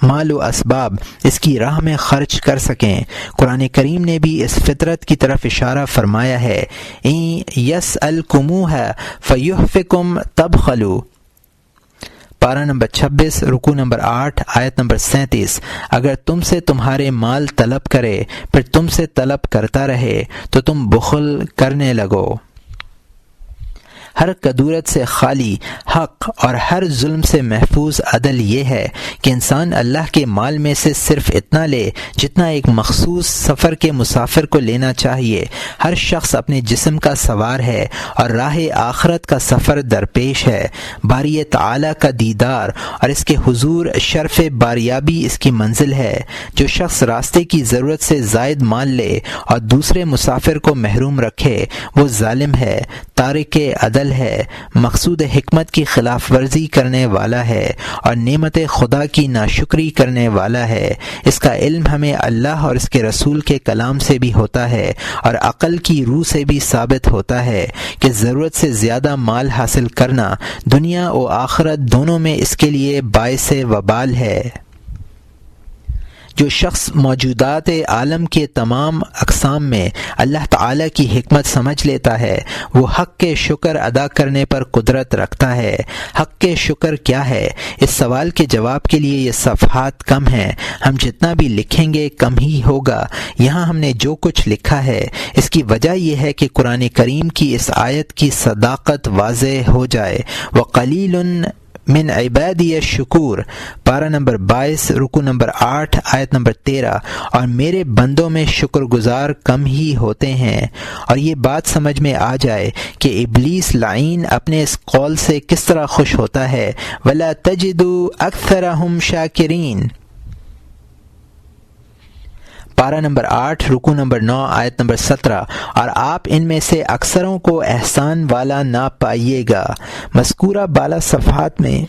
مال و اسباب اس کی راہ میں خرچ کر سکیں۔ قرآن کریم نے بھی اس فطرت کی طرف اشارہ فرمایا ہے، اِن یسألکموہا فیحفکم تبخلوا، پارہ نمبر 26 رکوع نمبر 8 آیت نمبر 37۔ اگر تم سے تمہارے مال طلب کرے پھر تم سے طلب کرتا رہے تو تم بخل کرنے لگو۔ ہر کدورت سے خالی حق اور ہر ظلم سے محفوظ عدل یہ ہے کہ انسان اللہ کے مال میں سے صرف اتنا لے جتنا ایک مخصوص سفر کے مسافر کو لینا چاہیے۔ ہر شخص اپنے جسم کا سوار ہے اور راہ آخرت کا سفر درپیش ہے۔ باری تعالی کا دیدار اور اس کے حضور شرف باریابی اس کی منزل ہے۔ جو شخص راستے کی ضرورت سے زائد مال لے اور دوسرے مسافر کو محروم رکھے وہ ظالم ہے، تارک عدل ہے، مقصود حکمت کی خلاف ورزی کرنے والا ہے اور نعمت خدا کی ناشکری کرنے والا ہے۔ اس کا علم ہمیں اللہ اور اس کے رسول کے کلام سے بھی ہوتا ہے اور عقل کی روح سے بھی ثابت ہوتا ہے کہ ضرورت سے زیادہ مال حاصل کرنا دنیا و آخرت دونوں میں اس کے لیے باعث وبال ہے۔ جو شخص موجودات عالم کے تمام اقسام میں اللہ تعالی کی حکمت سمجھ لیتا ہے وہ حق کے شکر ادا کرنے پر قدرت رکھتا ہے۔ حق کے شکر کیا ہے؟ اس سوال کے جواب کے لیے یہ صفحات کم ہیں، ہم جتنا بھی لکھیں گے کم ہی ہوگا۔ یہاں ہم نے جو کچھ لکھا ہے اس کی وجہ یہ ہے کہ قرآن کریم کی اس آیت کی صداقت واضح ہو جائے۔ وَقَلِيلٌ من عبادی الشکور، پارہ نمبر 22 رکوع نمبر 8 آیت نمبر 13۔ اور میرے بندوں میں شکر گزار کم ہی ہوتے ہیں۔ اور یہ بات سمجھ میں آ جائے کہ ابلیس لعین اپنے اس قول سے کس طرح خوش ہوتا ہے، وَلَا تَجِدُوا أَكْثَرَهُمْ شَاكِرِينَ، پارہ نمبر 8 رکوع نمبر 9 آیت نمبر 17۔ اور آپ ان میں سے اکثروں کو احسان والا نہ پائیے گا۔ مذکورہ بالا صفحات میں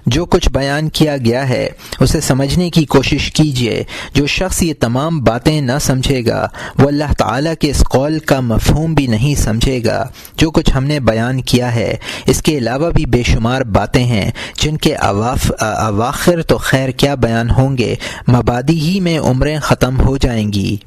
جو کچھ بیان کیا گیا ہے اسے سمجھنے کی کوشش کیجیے۔ جو شخص یہ تمام باتیں نہ سمجھے گا وہ اللہ تعالیٰ کے اس قول کا مفہوم بھی نہیں سمجھے گا۔ جو کچھ ہم نے بیان کیا ہے اس کے علاوہ بھی بے شمار باتیں ہیں جن کے اواخر تو خیر کیا بیان ہوں گے، مبادی ہی میں عمریں ختم ہو جائیں گی۔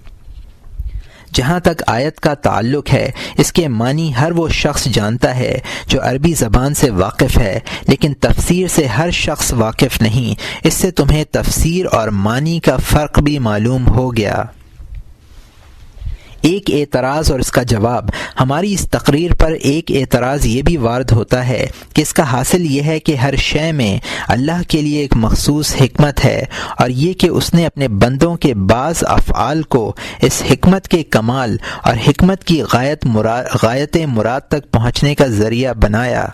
جہاں تک آیت کا تعلق ہے اس کے معنی ہر وہ شخص جانتا ہے جو عربی زبان سے واقف ہے، لیکن تفسیر سے ہر شخص واقف نہیں۔ اس سے تمہیں تفسیر اور معنی کا فرق بھی معلوم ہو گیا۔ ایک اعتراض اور اس کا جواب۔ ہماری اس تقریر پر ایک اعتراض یہ بھی وارد ہوتا ہے کہ اس کا حاصل یہ ہے کہ ہر شے میں اللہ کے لیے ایک مخصوص حکمت ہے، اور یہ کہ اس نے اپنے بندوں کے بعض افعال کو اس حکمت کے کمال اور حکمت کی غایت مراد تک پہنچنے کا ذریعہ بنایا،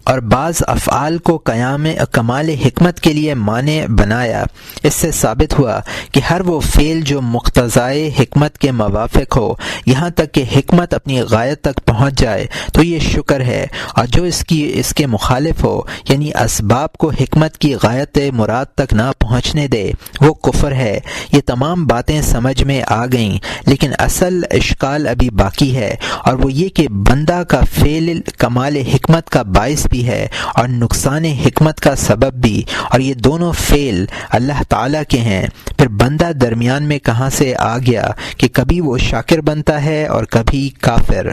اور بعض افعال کو کمال حکمت کے لیے مانع بنایا۔ اس سے ثابت ہوا کہ ہر وہ فعل جو مقتضائے حکمت کے موافق ہو، یہاں تک کہ حکمت اپنی غایت تک پہنچ جائے تو یہ شکر ہے، اور جو اس کے مخالف ہو، یعنی اسباب کو حکمت کی غایت مراد تک نہ پہنچنے دے، وہ کفر ہے۔ یہ تمام باتیں سمجھ میں آ گئیں، لیکن اصل اشکال ابھی باقی ہے، اور وہ یہ کہ بندہ کا فعل کمال حکمت کا باعث بھی ہے اور نقصان حکمت کا سبب بھی، اور یہ دونوں فعل اللہ تعالیٰ کے ہیں۔ پھر بندہ درمیان میں کہاں سے آ گیا کہ کبھی وہ شاکر بنتا ہے اور کبھی کافر؟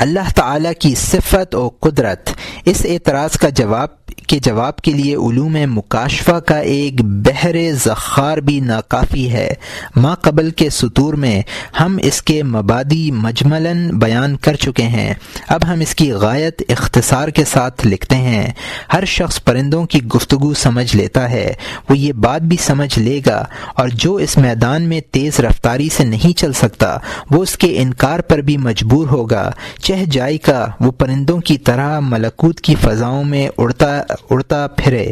اللہ تعالیٰ کی صفت و قدرت۔ اس اعتراض کا جواب کے لیے علوم مکاشفہ کا ایک بحر ذخار بھی ناکافی ہے۔ ما قبل کے سطور میں ہم اس کے مبادی مجملاً بیان کر چکے ہیں، اب ہم اس کی غایت اختصار کے ساتھ لکھتے ہیں۔ ہر شخص پرندوں کی گفتگو سمجھ لیتا ہے، وہ یہ بات بھی سمجھ لے گا، اور جو اس میدان میں تیز رفتاری سے نہیں چل سکتا وہ اس کے انکار پر بھی مجبور ہوگا۔ چہ جائے کا وہ پرندوں کی طرح ملکوت کی فضاؤں میں اڑتا پھرے۔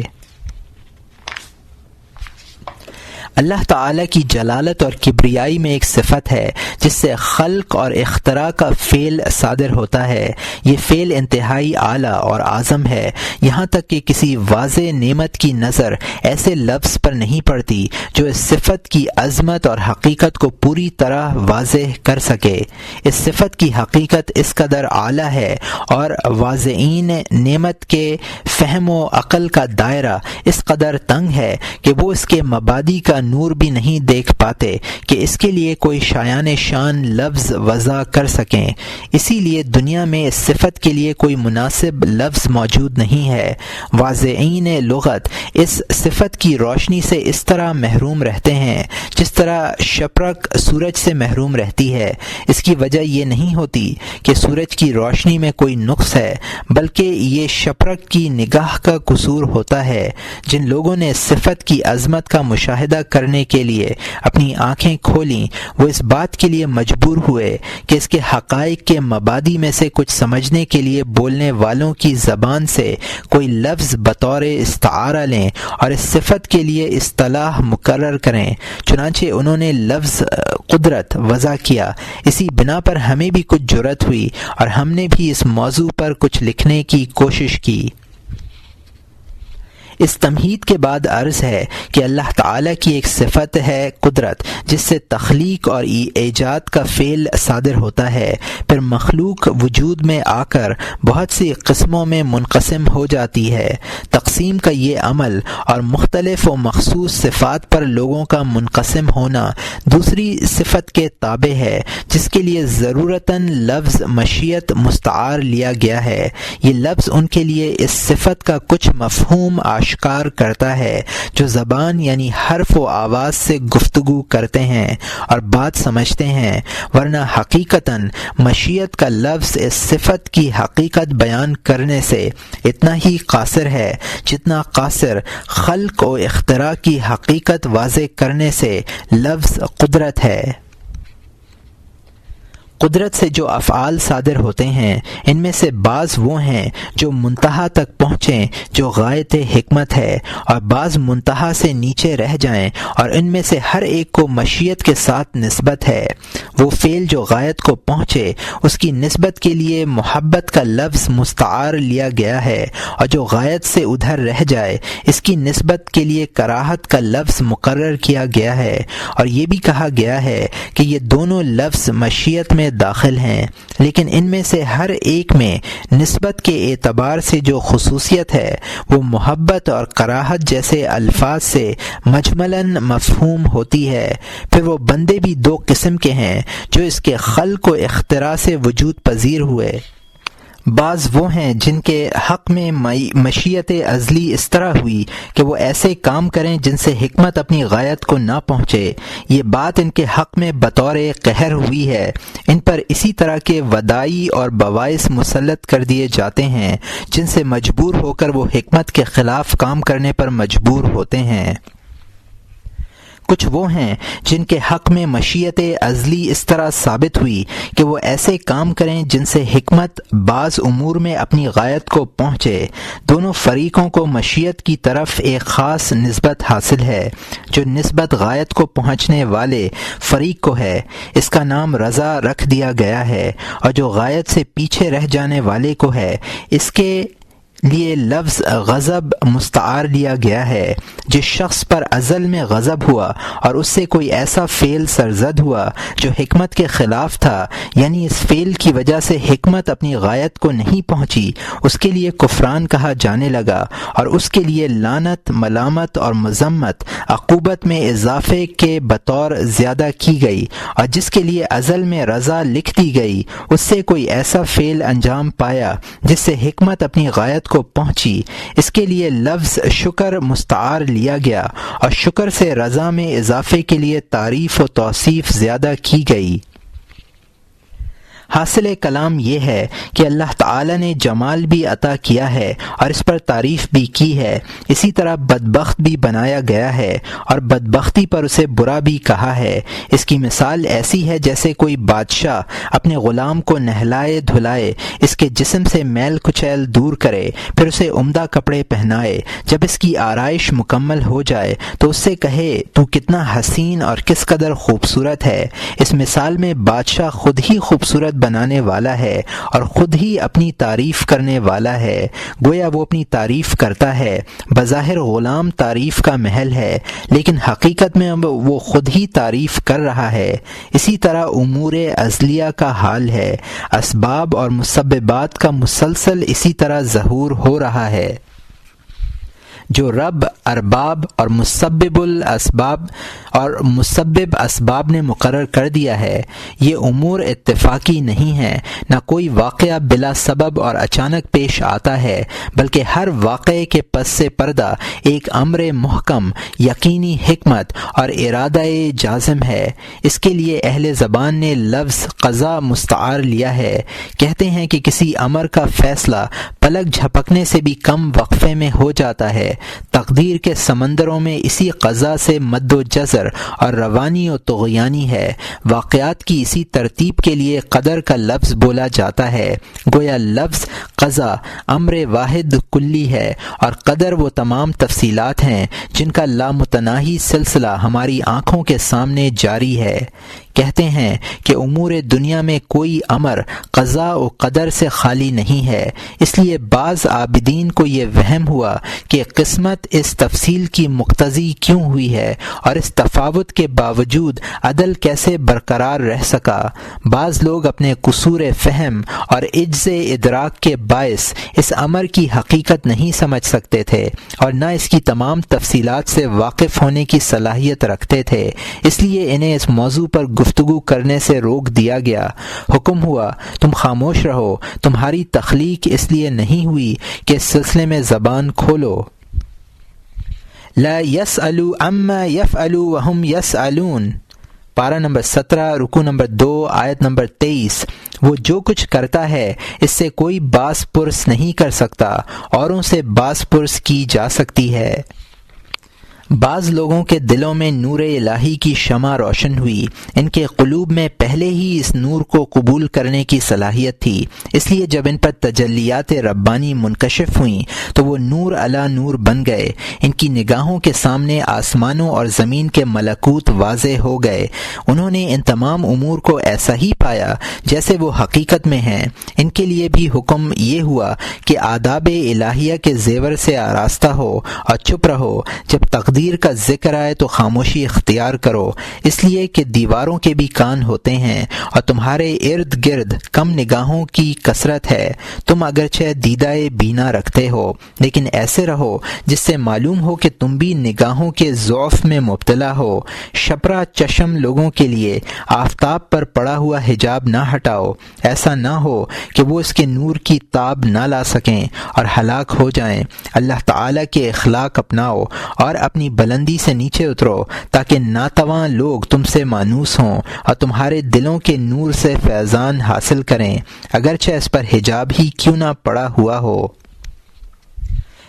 اللہ تعالیٰ کی جلالت اور کبریائی میں ایک صفت ہے جس سے خلق اور اختراع کا فعل صادر ہوتا ہے۔ یہ فعل انتہائی اعلیٰ اور اعظم ہے، یہاں تک کہ کسی واضح نعمت کی نظر ایسے لفظ پر نہیں پڑتی جو اس صفت کی عظمت اور حقیقت کو پوری طرح واضح کر سکے۔ اس صفت کی حقیقت اس قدر اعلیٰ ہے اور واضعین نعمت کے فہم و عقل کا دائرہ اس قدر تنگ ہے کہ وہ اس کے مبادی کا نور بھی نہیں دیکھ پاتے کہ اس کے لیے کوئی شایان شان لفظ وضع کر سکیں۔ اسی لیے دنیا میں اس صفت کے لیے کوئی مناسب لفظ موجود نہیں ہے۔ واضعین لغت اس صفت کی روشنی سے اس طرح محروم رہتے ہیں جس طرح شپرک سورج سے محروم رہتی ہے۔ اس کی وجہ یہ نہیں ہوتی کہ سورج کی روشنی میں کوئی نقص ہے، بلکہ یہ شپرک کی نگاہ کا قصور ہوتا ہے۔ جن لوگوں نے اس صفت کی عظمت کا مشاہدہ کرنے کے لیے اپنی آنکھیں کھولیں، وہ اس بات کے لیے مجبور ہوئے کہ اس کے حقائق کے مبادی میں سے کچھ سمجھنے کے لیے بولنے والوں کی زبان سے کوئی لفظ بطور استعارہ لیں اور اس صفت کے لیے اصطلاح مقرر کریں۔ چنانچہ انہوں نے لفظ قدرت وضع کیا۔ اسی بنا پر ہمیں بھی کچھ جرأت ہوئی اور ہم نے بھی اس موضوع پر کچھ لکھنے کی کوشش کی۔ اس تمہید کے بعد عرض ہے کہ اللہ تعالیٰ کی ایک صفت ہے قدرت، جس سے تخلیق اور ایجاد کا فعل صادر ہوتا ہے، پھر مخلوق وجود میں آ کر بہت سی قسموں میں منقسم ہو جاتی ہے۔ تقسیم کا یہ عمل اور مختلف و مخصوص صفات پر لوگوں کا منقسم ہونا دوسری صفت کے تابع ہے، جس کے لیے ضرورتاً لفظ مشیت مستعار لیا گیا ہے۔ یہ لفظ ان کے لیے اس صفت کا کچھ مفہوم آشکار کرتا ہے جو زبان یعنی حرف و آواز سے گفتگو کرتے ہیں اور بات سمجھتے ہیں، ورنہ حقیقتاً مشیت کا لفظ اس صفت کی حقیقت بیان کرنے سے اتنا ہی قاصر ہے جتنا قاصر خلق و اختراع کی حقیقت واضح کرنے سے لفظ قدرت ہے۔ قدرت سے جو افعال صادر ہوتے ہیں ان میں سے بعض وہ ہیں جو منتہا تک پہنچیں جو غایت حکمت ہے، اور بعض منتہا سے نیچے رہ جائیں اور ان میں سے ہر ایک کو مشیت کے ساتھ نسبت ہے۔ وہ فعل جو غایت کو پہنچے اس کی نسبت کے لیے محبت کا لفظ مستعار لیا گیا ہے، اور جو غایت سے ادھر رہ جائے اس کی نسبت کے لیے کراہت کا لفظ مقرر کیا گیا ہے، اور یہ بھی کہا گیا ہے کہ یہ دونوں لفظ مشیت میں داخل ہیں، لیکن ان میں سے ہر ایک میں نسبت کے اعتبار سے جو خصوصیت ہے وہ محبت اور کراہت جیسے الفاظ سے مجملاً مفہوم ہوتی ہے۔ پھر وہ بندے بھی دو قسم کے ہیں جو اس کے خلق و اختراع سے وجود پذیر ہوئے، بعض وہ ہیں جن کے حق میں مشیت ازلی اس طرح ہوئی کہ وہ ایسے کام کریں جن سے حکمت اپنی غایت کو نہ پہنچے، یہ بات ان کے حق میں بطور قہر ہوئی ہے۔ ان پر اسی طرح کے ودائی اور بواعث مسلط کر دیے جاتے ہیں جن سے مجبور ہو کر وہ حکمت کے خلاف کام کرنے پر مجبور ہوتے ہیں۔ کچھ وہ ہیں جن کے حق میں مشیت ازلی اس طرح ثابت ہوئی کہ وہ ایسے کام کریں جن سے حکمت بعض امور میں اپنی غایت کو پہنچے۔ دونوں فریقوں کو مشیت کی طرف ایک خاص نسبت حاصل ہے جو نسبت غایت کو پہنچنے والے فریق کو ہے، اس کا نام رضا رکھ دیا گیا ہے، اور جو غایت سے پیچھے رہ جانے والے کو ہے اس کے لیے لفظ غضب مستعار لیا گیا ہے۔ جس شخص پر ازل میں غضب ہوا اور اس سے کوئی ایسا فعل سرزد ہوا جو حکمت کے خلاف تھا، یعنی اس فعل کی وجہ سے حکمت اپنی غایت کو نہیں پہنچی، اس کے لیے کفران کہا جانے لگا، اور اس کے لیے لعنت، ملامت اور مذمت عقوبت میں اضافے کے بطور زیادہ کی گئی، اور جس کے لیے ازل میں رضا لکھ دی گئی اس سے کوئی ایسا فعل انجام پایا جس سے حکمت اپنی غایت کو پہنچی، اس کے لیے لفظ شکر مستعار لیا گیا، اور شکر سے رضا میں اضافے کے لیے تعریف و توصیف زیادہ کی گئی۔ حاصل کلام یہ ہے کہ اللہ تعالی نے جمال بھی عطا کیا ہے اور اس پر تعریف بھی کی ہے، اسی طرح بدبخت بھی بنایا گیا ہے اور بدبختی پر اسے برا بھی کہا ہے۔ اس کی مثال ایسی ہے جیسے کوئی بادشاہ اپنے غلام کو نہلائے دھلائے، اس کے جسم سے میل کچیل دور کرے، پھر اسے عمدہ کپڑے پہنائے، جب اس کی آرائش مکمل ہو جائے تو اس سے کہے تو کتنا حسین اور کس قدر خوبصورت ہے۔ اس مثال میں بادشاہ خود ہی خوبصورت بنانے والا ہے اور خود ہی اپنی تعریف کرنے والا ہے، گویا وہ اپنی تعریف کرتا ہے۔ بظاہر غلام تعریف کا محل ہے لیکن حقیقت میں وہ خود ہی تعریف کر رہا ہے۔ اسی طرح امور ازلیہ کا حال ہے، اسباب اور مسببات کا مسلسل اسی طرح ظہور ہو رہا ہے۔ جو رب، ارباب اور مسبب الاسباب اور مسبب اسباب نے مقرر کر دیا ہے، یہ امور اتفاقی نہیں ہیں، نہ کوئی واقعہ بلا سبب اور اچانک پیش آتا ہے، بلکہ ہر واقعے کے پس سے پردہ ایک امر محکم، یقینی حکمت اور ارادہ جازم ہے۔ اس کے لیے اہل زبان نے لفظ قضا مستعار لیا ہے، کہتے ہیں کہ کسی امر کا فیصلہ پلک جھپکنے سے بھی کم وقفے میں ہو جاتا ہے۔ تقدیر کے سمندروں میں اسی قضا سے مد و جزر اور روانی و طغیانی ہے۔ واقعات کی اسی ترتیب کے لیے قدر کا لفظ بولا جاتا ہے، گویا لفظ قضا امر واحد کلی ہے اور قدر وہ تمام تفصیلات ہیں جن کا لامتناہی سلسلہ ہماری آنکھوں کے سامنے جاری ہے۔ کہتے ہیں کہ امور دنیا میں کوئی امر قضاء و قدر سے خالی نہیں ہے، اس لیے بعض عابدین کو یہ وہم ہوا کہ قسمت اس تفصیل کی مقتضی کیوں ہوئی ہے اور اس تفاوت کے باوجود عدل کیسے برقرار رہ سکا۔ بعض لوگ اپنے قصور فہم اور عجز ادراک کے باعث اس امر کی حقیقت نہیں سمجھ سکتے تھے اور نہ اس کی تمام تفصیلات سے واقف ہونے کی صلاحیت رکھتے تھے، اس لیے انہیں اس موضوع پر گفتگو کرنے سے روک دیا گیا۔ حکم ہوا تم خاموش رہو، تمہاری تخلیق اس لیے نہیں ہوئی کہ اس سلسلے میں زبان کھولو۔ لا يسألوا عما يفعلوا وهم يسألون، پارہ نمبر 17 رکوع نمبر 2 آیت نمبر 23۔ وہ جو کچھ کرتا ہے اس سے کوئی باس پرس نہیں کر سکتا، اوروں سے باس پرس کی جا سکتی ہے۔ بعض لوگوں کے دلوں میں نور الہی کی شمع روشن ہوئی، ان کے قلوب میں پہلے ہی اس نور کو قبول کرنے کی صلاحیت تھی، اس لیے جب ان پر تجلیات ربانی منکشف ہوئیں تو وہ نور علی نور بن گئے، ان کی نگاہوں کے سامنے آسمانوں اور زمین کے ملکوت واضح ہو گئے، انہوں نے ان تمام امور کو ایسا ہی پایا جیسے وہ حقیقت میں ہیں۔ ان کے لیے بھی حکم یہ ہوا کہ آداب الہیہ کے زیور سے آراستہ ہو اور چپ رہو، جب تقدیر تقدیر کا ذکر آئے تو خاموشی اختیار کرو، اس لیے کہ دیواروں کے بھی کان ہوتے ہیں اور تمہارے ارد گرد کم نگاہوں کی کثرت ہے۔ تم اگرچہ دیدہ بینا رکھتے ہو لیکن ایسے رہو جس سے معلوم ہو کہ تم بھی نگاہوں کے ضعف میں مبتلا ہو۔ شپرا چشم لوگوں کے لیے آفتاب پر پڑا ہوا حجاب نہ ہٹاؤ، ایسا نہ ہو کہ وہ اس کے نور کی تاب نہ لا سکیں اور ہلاک ہو جائیں۔ اللہ تعالیٰ کے اخلاق اپناؤ اور اپنی بلندی سے نیچے اترو تاکہ ناتواں لوگ تم سے مانوس ہوں اور تمہارے دلوں کے نور سے فیضان حاصل کریں، اگرچہ اس پر حجاب ہی کیوں نہ پڑا ہوا ہو۔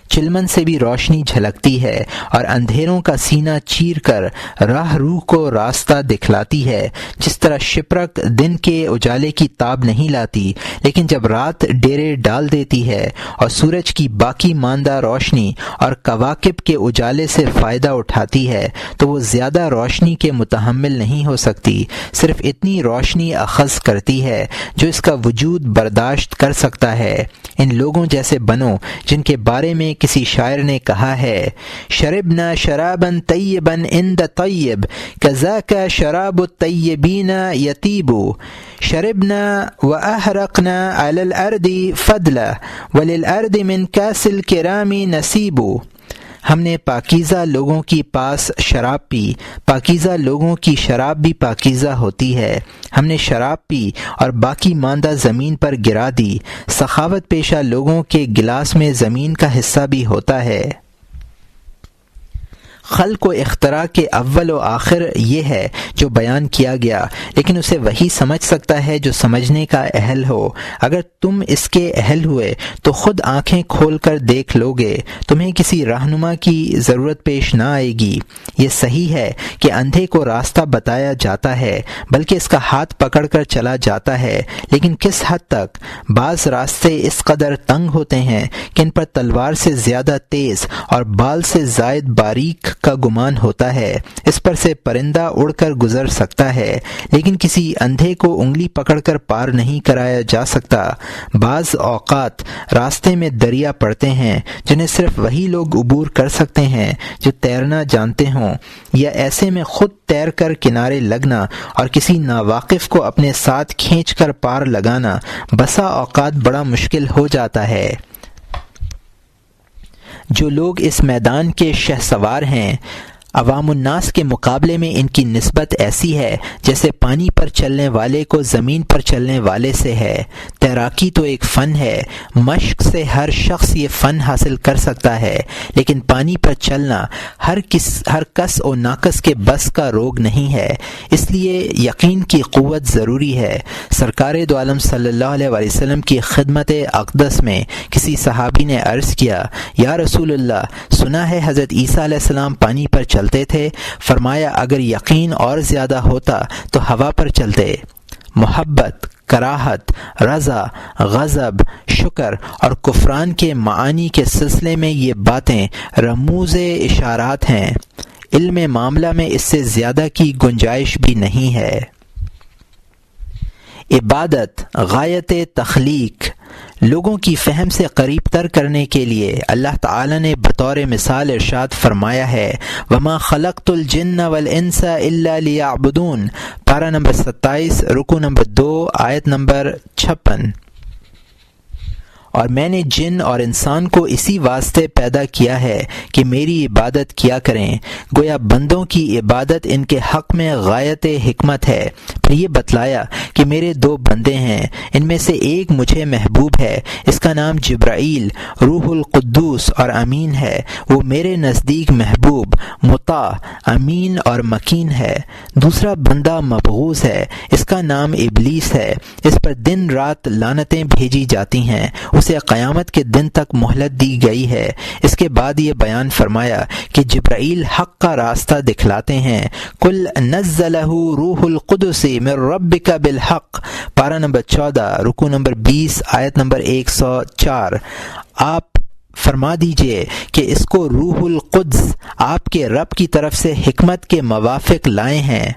چلمن سے بھی روشنی جھلکتی ہے اور اندھیروں کا سینہ چیر کر راہ روح کو راستہ دکھلاتی ہے۔ جس طرح شپرک دن کے اجالے کی تاب نہیں لاتی، لیکن جب رات ڈیرے ڈال دیتی ہے اور سورج کی باقی ماندہ روشنی اور کواکب کے اجالے سے فائدہ اٹھاتی ہے تو وہ زیادہ روشنی کے متحمل نہیں ہو سکتی، صرف اتنی روشنی اخذ کرتی ہے جو اس کا وجود برداشت کر سکتا ہے۔ ان لوگوں جیسے بنو جن کے بارے میں کسی شاعر نے کہا ہے، شربنا شرابا طیبا عند طیب کذاک شراب الطیبین یطیب، شربنا واحرقنا علی الارض فضلا وللارض من کاس الکرام نصیب۔ ہم نے پاکیزہ لوگوں کی پاس شراب پی، پاکیزہ لوگوں کی شراب بھی پاکیزہ ہوتی ہے۔ ہم نے شراب پی اور باقی ماندہ زمین پر گرا دی، سخاوت پیشہ لوگوں کے گلاس میں زمین کا حصہ بھی ہوتا ہے۔ خلق و اختراع کے اول و آخر یہ ہے جو بیان کیا گیا، لیکن اسے وہی سمجھ سکتا ہے جو سمجھنے کا اہل ہو۔ اگر تم اس کے اہل ہوئے تو خود آنکھیں کھول کر دیکھ لو گے، تمہیں کسی رہنما کی ضرورت پیش نہ آئے گی۔ یہ صحیح ہے کہ اندھے کو راستہ بتایا جاتا ہے، بلکہ اس کا ہاتھ پکڑ کر چلا جاتا ہے، لیکن کس حد تک؟ بعض راستے اس قدر تنگ ہوتے ہیں کہ ان پر تلوار سے زیادہ تیز اور بال سے زائد باریک کا گمان ہوتا ہے، اس پر سے پرندہ اڑ کر گزر سکتا ہے، لیکن کسی اندھے کو انگلی پکڑ کر پار نہیں کرایا جا سکتا۔ بعض اوقات راستے میں دریا پڑتے ہیں جنہیں صرف وہی لوگ عبور کر سکتے ہیں جو تیرنا جانتے ہوں، یا ایسے میں خود تیر کر کنارے لگنا اور کسی ناواقف کو اپنے ساتھ کھینچ کر پار لگانا بسا اوقات بڑا مشکل ہو جاتا ہے۔ جو لوگ اس میدان کے شہسوار ہیں، عوام الناس کے مقابلے میں ان کی نسبت ایسی ہے جیسے پانی پر چلنے والے کو زمین پر چلنے والے سے ہے۔ تیراکی تو ایک فن ہے، مشق سے ہر شخص یہ فن حاصل کر سکتا ہے، لیکن پانی پر چلنا ہر کس و ناقص کے بس کا روگ نہیں ہے، اس لیے یقین کی قوت ضروری ہے۔ سرکار دو عالم صلی اللہ علیہ وسلم کی خدمت اقدس میں کسی صحابی نے عرض کیا، یا رسول اللہ، سنا ہے حضرت عیسیٰ علیہ السلام پانی پر چلتے تھے۔ فرمایا، اگر یقین اور زیادہ ہوتا تو ہوا پر چلتے۔ محبت، کراہت، رضا، غضب، شکر اور کفران کے معانی کے سلسلے میں یہ باتیں رموز اشارات ہیں۔ علم معاملہ میں اس سے زیادہ کی گنجائش بھی نہیں ہے۔ عبادت، غایت تخلیق، لوگوں کی فہم سے قریب تر کرنے کے لیے اللہ تعالی نے بطور مثال ارشاد فرمایا ہے، وما خلقت الجن والانس الا لیعبدون، پارہ نمبر 27 رکوع نمبر 2 آیت نمبر 56۔ اور میں نے جن اور انسان کو اسی واسطے پیدا کیا ہے کہ میری عبادت کیا کریں۔ گویا بندوں کی عبادت ان کے حق میں غایت حکمت ہے۔ پھر یہ بتلایا کہ میرے دو بندے ہیں، ان میں سے ایک مجھے محبوب ہے، اس کا نام جبرائیل روح القدوس اور امین ہے، وہ میرے نزدیک محبوب، مطاع، امین اور مکین ہے۔ دوسرا بندہ مبغوض ہے، اس کا نام ابلیس ہے، اس پر دن رات لعنتیں بھیجی جاتی ہیں، اسے قیامت کے دن تک مہلت دی گئی ہے۔ اس کے بعد یہ بیان فرمایا کہ جبرائیل حق کا راستہ دکھلاتے ہیں۔ کل نزلہ روح القدس من ربک بالحق، پارہ نمبر 14 رکوع نمبر 20 آیت نمبر 104۔ آپ فرما دیجئے کہ اس کو روح القدس آپ کے رب کی طرف سے حکمت کے موافق لائے ہیں۔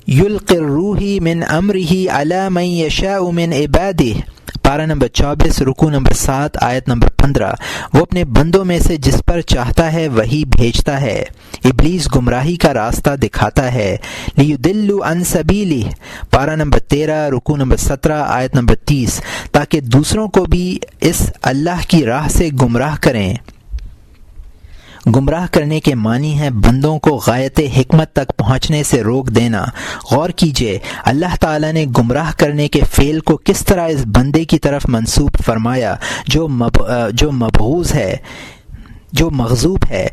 یلقی الروح من امرہ علی من یشاء من عبادہ، پارہ نمبر 24 رکوع نمبر 7 آیت نمبر 15۔ وہ اپنے بندوں میں سے جس پر چاہتا ہے وہی بھیجتا ہے۔ ابلیس گمراہی کا راستہ دکھاتا ہے۔ لیضلوا عن سبیلہ، پارہ نمبر 13 رکوع نمبر 17 آیت نمبر 30، تاکہ دوسروں کو بھی اس اللہ کی راہ سے گمراہ کریں۔ گمراہ کرنے کے معنی ہیں بندوں کو غایت حکمت تک پہنچنے سے روک دینا۔ غور کیجئے اللہ تعالیٰ نے گمراہ کرنے کے فعل کو کس طرح اس بندے کی طرف منسوب فرمایا جو مبغوض ہے، جو مغضوب ہے۔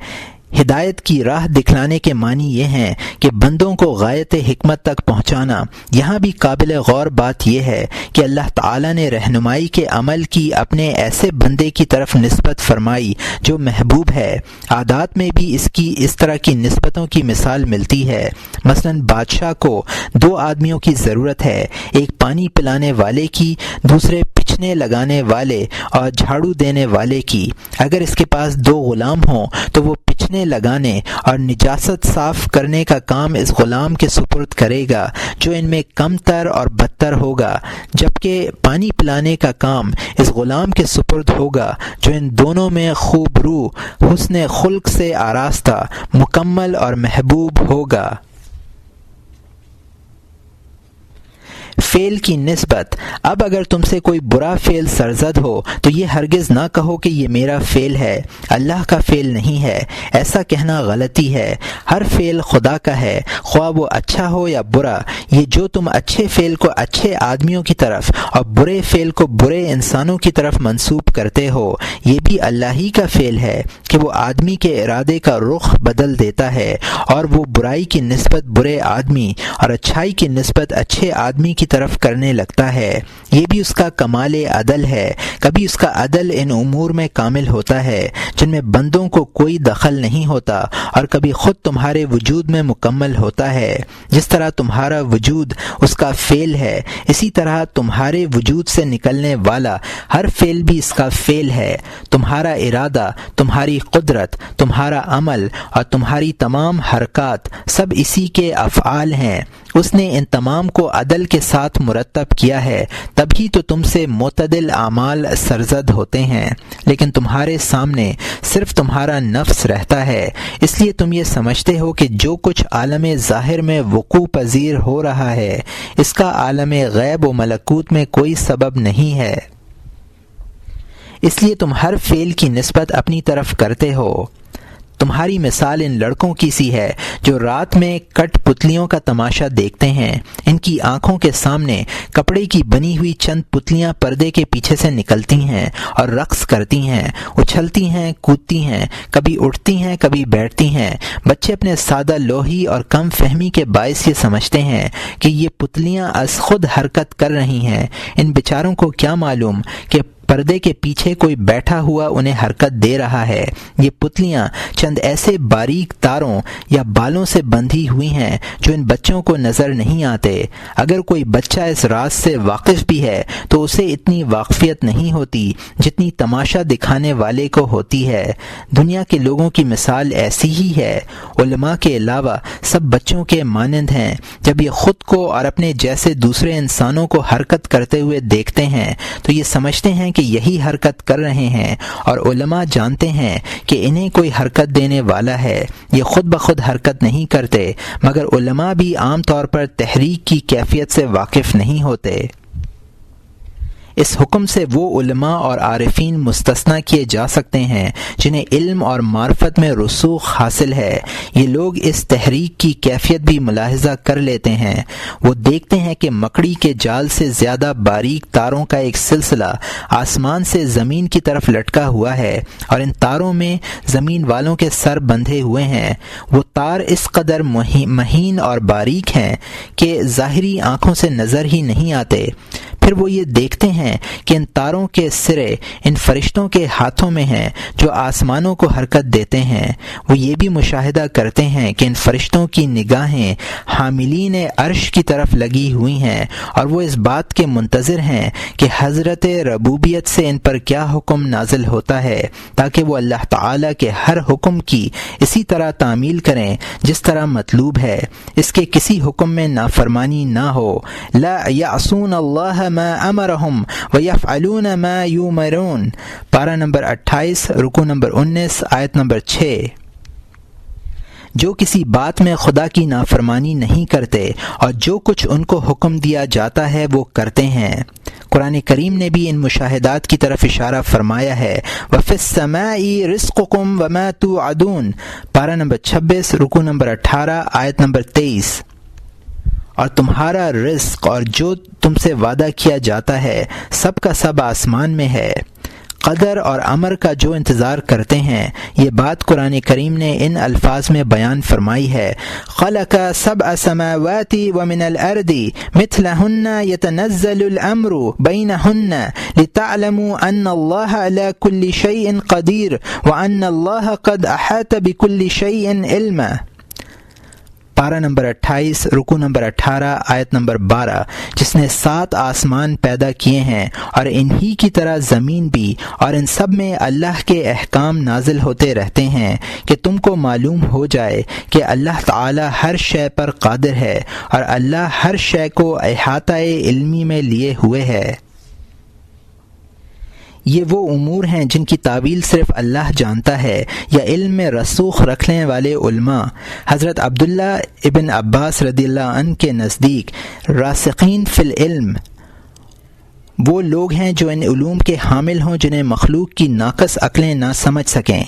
ہدایت کی راہ دکھلانے کے معنی یہ ہیں کہ بندوں کو غایت حکمت تک پہنچانا۔ یہاں بھی قابل غور بات یہ ہے کہ اللہ تعالیٰ نے رہنمائی کے عمل کی اپنے ایسے بندے کی طرف نسبت فرمائی جو محبوب ہے۔ عادات میں بھی اس طرح کی نسبتوں کی مثال ملتی ہے۔ مثلا بادشاہ کو 2 آدمیوں کی ضرورت ہے، ایک پانی پلانے والے کی، دوسرے پچھنے لگانے والے اور جھاڑو دینے والے کی۔ اگر اس کے پاس 2 غلام ہوں تو وہ پچھنے لگانے اور نجاست صاف کرنے کا کام اس غلام کے سپرد کرے گا جو ان میں کم تر اور بدتر ہوگا، جبکہ پانی پلانے کا کام اس غلام کے سپرد ہوگا جو ان دونوں میں خوب رو، حسن خلق سے آراستہ، مکمل اور محبوب ہوگا۔ فعل کی نسبت۔ اب اگر تم سے کوئی برا فعل سرزد ہو تو یہ ہرگز نہ کہو کہ یہ میرا فعل ہے، اللہ کا فعل نہیں ہے۔ ایسا کہنا غلطی ہے۔ ہر فعل خدا کا ہے، خواہ وہ اچھا ہو یا برا۔ یہ جو تم اچھے فعل کو اچھے آدمیوں کی طرف اور برے فعل کو برے انسانوں کی طرف منسوب کرتے ہو، یہ بھی اللہ ہی کا فعل ہے کہ وہ آدمی کے ارادے کا رخ بدل دیتا ہے اور وہ برائی کی نسبت برے آدمی اور اچھائی کی نسبت اچھے آدمی کی طرف کرنے لگتا ہے۔ یہ بھی اس کا کمال عدل ہے۔ کبھی اس کا عدل ان امور میں کامل ہوتا ہے جن میں بندوں کو کوئی دخل نہیں ہوتا، اور کبھی خود تمہارے وجود میں مکمل ہوتا ہے۔ جس طرح تمہارا وجود اس کا فعل ہے، اسی طرح تمہارے وجود سے نکلنے والا ہر فعل بھی اس کا فعل ہے۔ تمہارا ارادہ، تمہاری قدرت، تمہارا عمل اور تمہاری تمام حرکات سب اسی کے افعال ہیں۔ اس نے ان تمام کو عدل کے ساتھ مرتب کیا ہے، تبھی تو تم سے معتدل اعمال سرزد ہوتے ہیں۔ لیکن تمہارے سامنے صرف تمہارا نفس رہتا ہے، اس لیے تم یہ سمجھتے ہو کہ جو کچھ عالم ظاہر میں وقوع پذیر ہو رہا ہے اس کا عالم غیب و ملکوت میں کوئی سبب نہیں ہے۔ اس لیے تم ہر فعل کی نسبت اپنی طرف کرتے ہو۔ تمہاری مثال ان لڑکوں کی سی ہے جو رات میں کٹ پتلیوں کا تماشا دیکھتے ہیں۔ ان کی آنکھوں کے سامنے کپڑے کی بنی ہوئی چند پتلیاں پردے کے پیچھے سے نکلتی ہیں اور رقص کرتی ہیں، اچھلتی ہیں، کودتی ہیں، کبھی اٹھتی ہیں، کبھی بیٹھتی ہیں۔ بچے اپنے سادہ لوحی اور کم فہمی کے باعث یہ سمجھتے ہیں کہ یہ پتلیاں از خود حرکت کر رہی ہیں۔ ان بیچاروں کو کیا معلوم کہ پردے کے پیچھے کوئی بیٹھا ہوا انہیں حرکت دے رہا ہے۔ یہ پتلیاں چند ایسے باریک تاروں یا بالوں سے بندھی ہوئی ہیں جو ان بچوں کو نظر نہیں آتے۔ اگر کوئی بچہ اس راز سے واقف بھی ہے تو اسے اتنی واقفیت نہیں ہوتی جتنی تماشا دکھانے والے کو ہوتی ہے۔ دنیا کے لوگوں کی مثال ایسی ہی ہے۔ علماء کے علاوہ سب بچوں کے مانند ہیں۔ جب یہ خود کو اور اپنے جیسے دوسرے انسانوں کو حرکت کرتے ہوئے دیکھتے ہیں تو یہ سمجھتے ہیں کہ یہی حرکت کر رہے ہیں، اور علماء جانتے ہیں کہ انہیں کوئی حرکت دینے والا ہے۔ یہ خود بخود حرکت نہیں کرتے، مگر علماء بھی عام طور پر تحریک کی کیفیت سے واقف نہیں ہوتے۔ اس حکم سے وہ علماء اور عارفین مستثنی کیے جا سکتے ہیں جنہیں علم اور معرفت میں رسوخ حاصل ہے۔ یہ لوگ اس تحریک کی کیفیت بھی ملاحظہ کر لیتے ہیں۔ وہ دیکھتے ہیں کہ مکڑی کے جال سے زیادہ باریک تاروں کا ایک سلسلہ آسمان سے زمین کی طرف لٹکا ہوا ہے، اور ان تاروں میں زمین والوں کے سر بندھے ہوئے ہیں۔ وہ تار اس قدر مہین اور باریک ہیں کہ ظاہری آنکھوں سے نظر ہی نہیں آتے۔ پھر وہ یہ دیکھتے ہیں کہ ان تاروں کے سرے ان فرشتوں کے ہاتھوں میں ہیں جو آسمانوں کو حرکت دیتے ہیں۔ وہ یہ بھی مشاہدہ کرتے ہیں کہ ان فرشتوں کی نگاہیں حاملین عرش کی طرف لگی ہوئی ہیں، اور وہ اس بات کے منتظر ہیں کہ حضرت ربوبیت سے ان پر کیا حکم نازل ہوتا ہے، تاکہ وہ اللہ تعالیٰ کے ہر حکم کی اسی طرح تعمیل کریں جس طرح مطلوب ہے، اس کے کسی حکم میں نافرمانی نہ ہو۔ لا یعصون اللہ ما امرهم ويفعلون ما يؤمرون، پارہ نمبر 28 رکوع نمبر 19 آیت نمبر 6۔ جو کسی بات میں خدا کی نافرمانی نہیں کرتے اور جو کچھ ان کو حکم دیا جاتا ہے وہ کرتے ہیں۔ قرآن کریم نے بھی ان مشاہدات کی طرف اشارہ فرمایا ہے، وَفِي السَّمَاءِ رِزْقُكُمْ وَمَا تُوعَدُونَ، پارہ نمبر 26 رکوع نمبر 18 آیت نمبر 23۔ اور تمہارا رزق اور جو تم سے وعدہ کیا جاتا ہے سب کا سب آسمان میں ہے۔ قدر اور امر کا جو انتظار کرتے ہیں، یہ بات قرآن کریم نے ان الفاظ میں بیان فرمائی ہے، خلق سبع سماوات ومن الارض مثلہن یتنزل الامر بینہن لتعلموا ان اللہ علی کل شیء قدیر وان اللہ قد احاط بکل شیء علما، پارہ نمبر 28 رکوع نمبر 18 آیت نمبر 12۔ جس نے 7 آسمان پیدا کیے ہیں اور انہی کی طرح زمین بھی، اور ان سب میں اللہ کے احکام نازل ہوتے رہتے ہیں کہ تم کو معلوم ہو جائے کہ اللہ تعالی ہر شے پر قادر ہے اور اللہ ہر شے کو احاطہ علمی میں لیے ہوئے ہے۔ یہ وہ امور ہیں جن کی تعویل صرف اللہ جانتا ہے یا علم میں رسوخ رکھنے والے علماء۔ حضرت عبداللہ ابن عباس رضی اللہ عنہ کے نزدیک راسخین فی العلم وہ لوگ ہیں جو ان علوم کے حامل ہوں جنہیں مخلوق کی ناقص عقلیں نہ سمجھ سکیں۔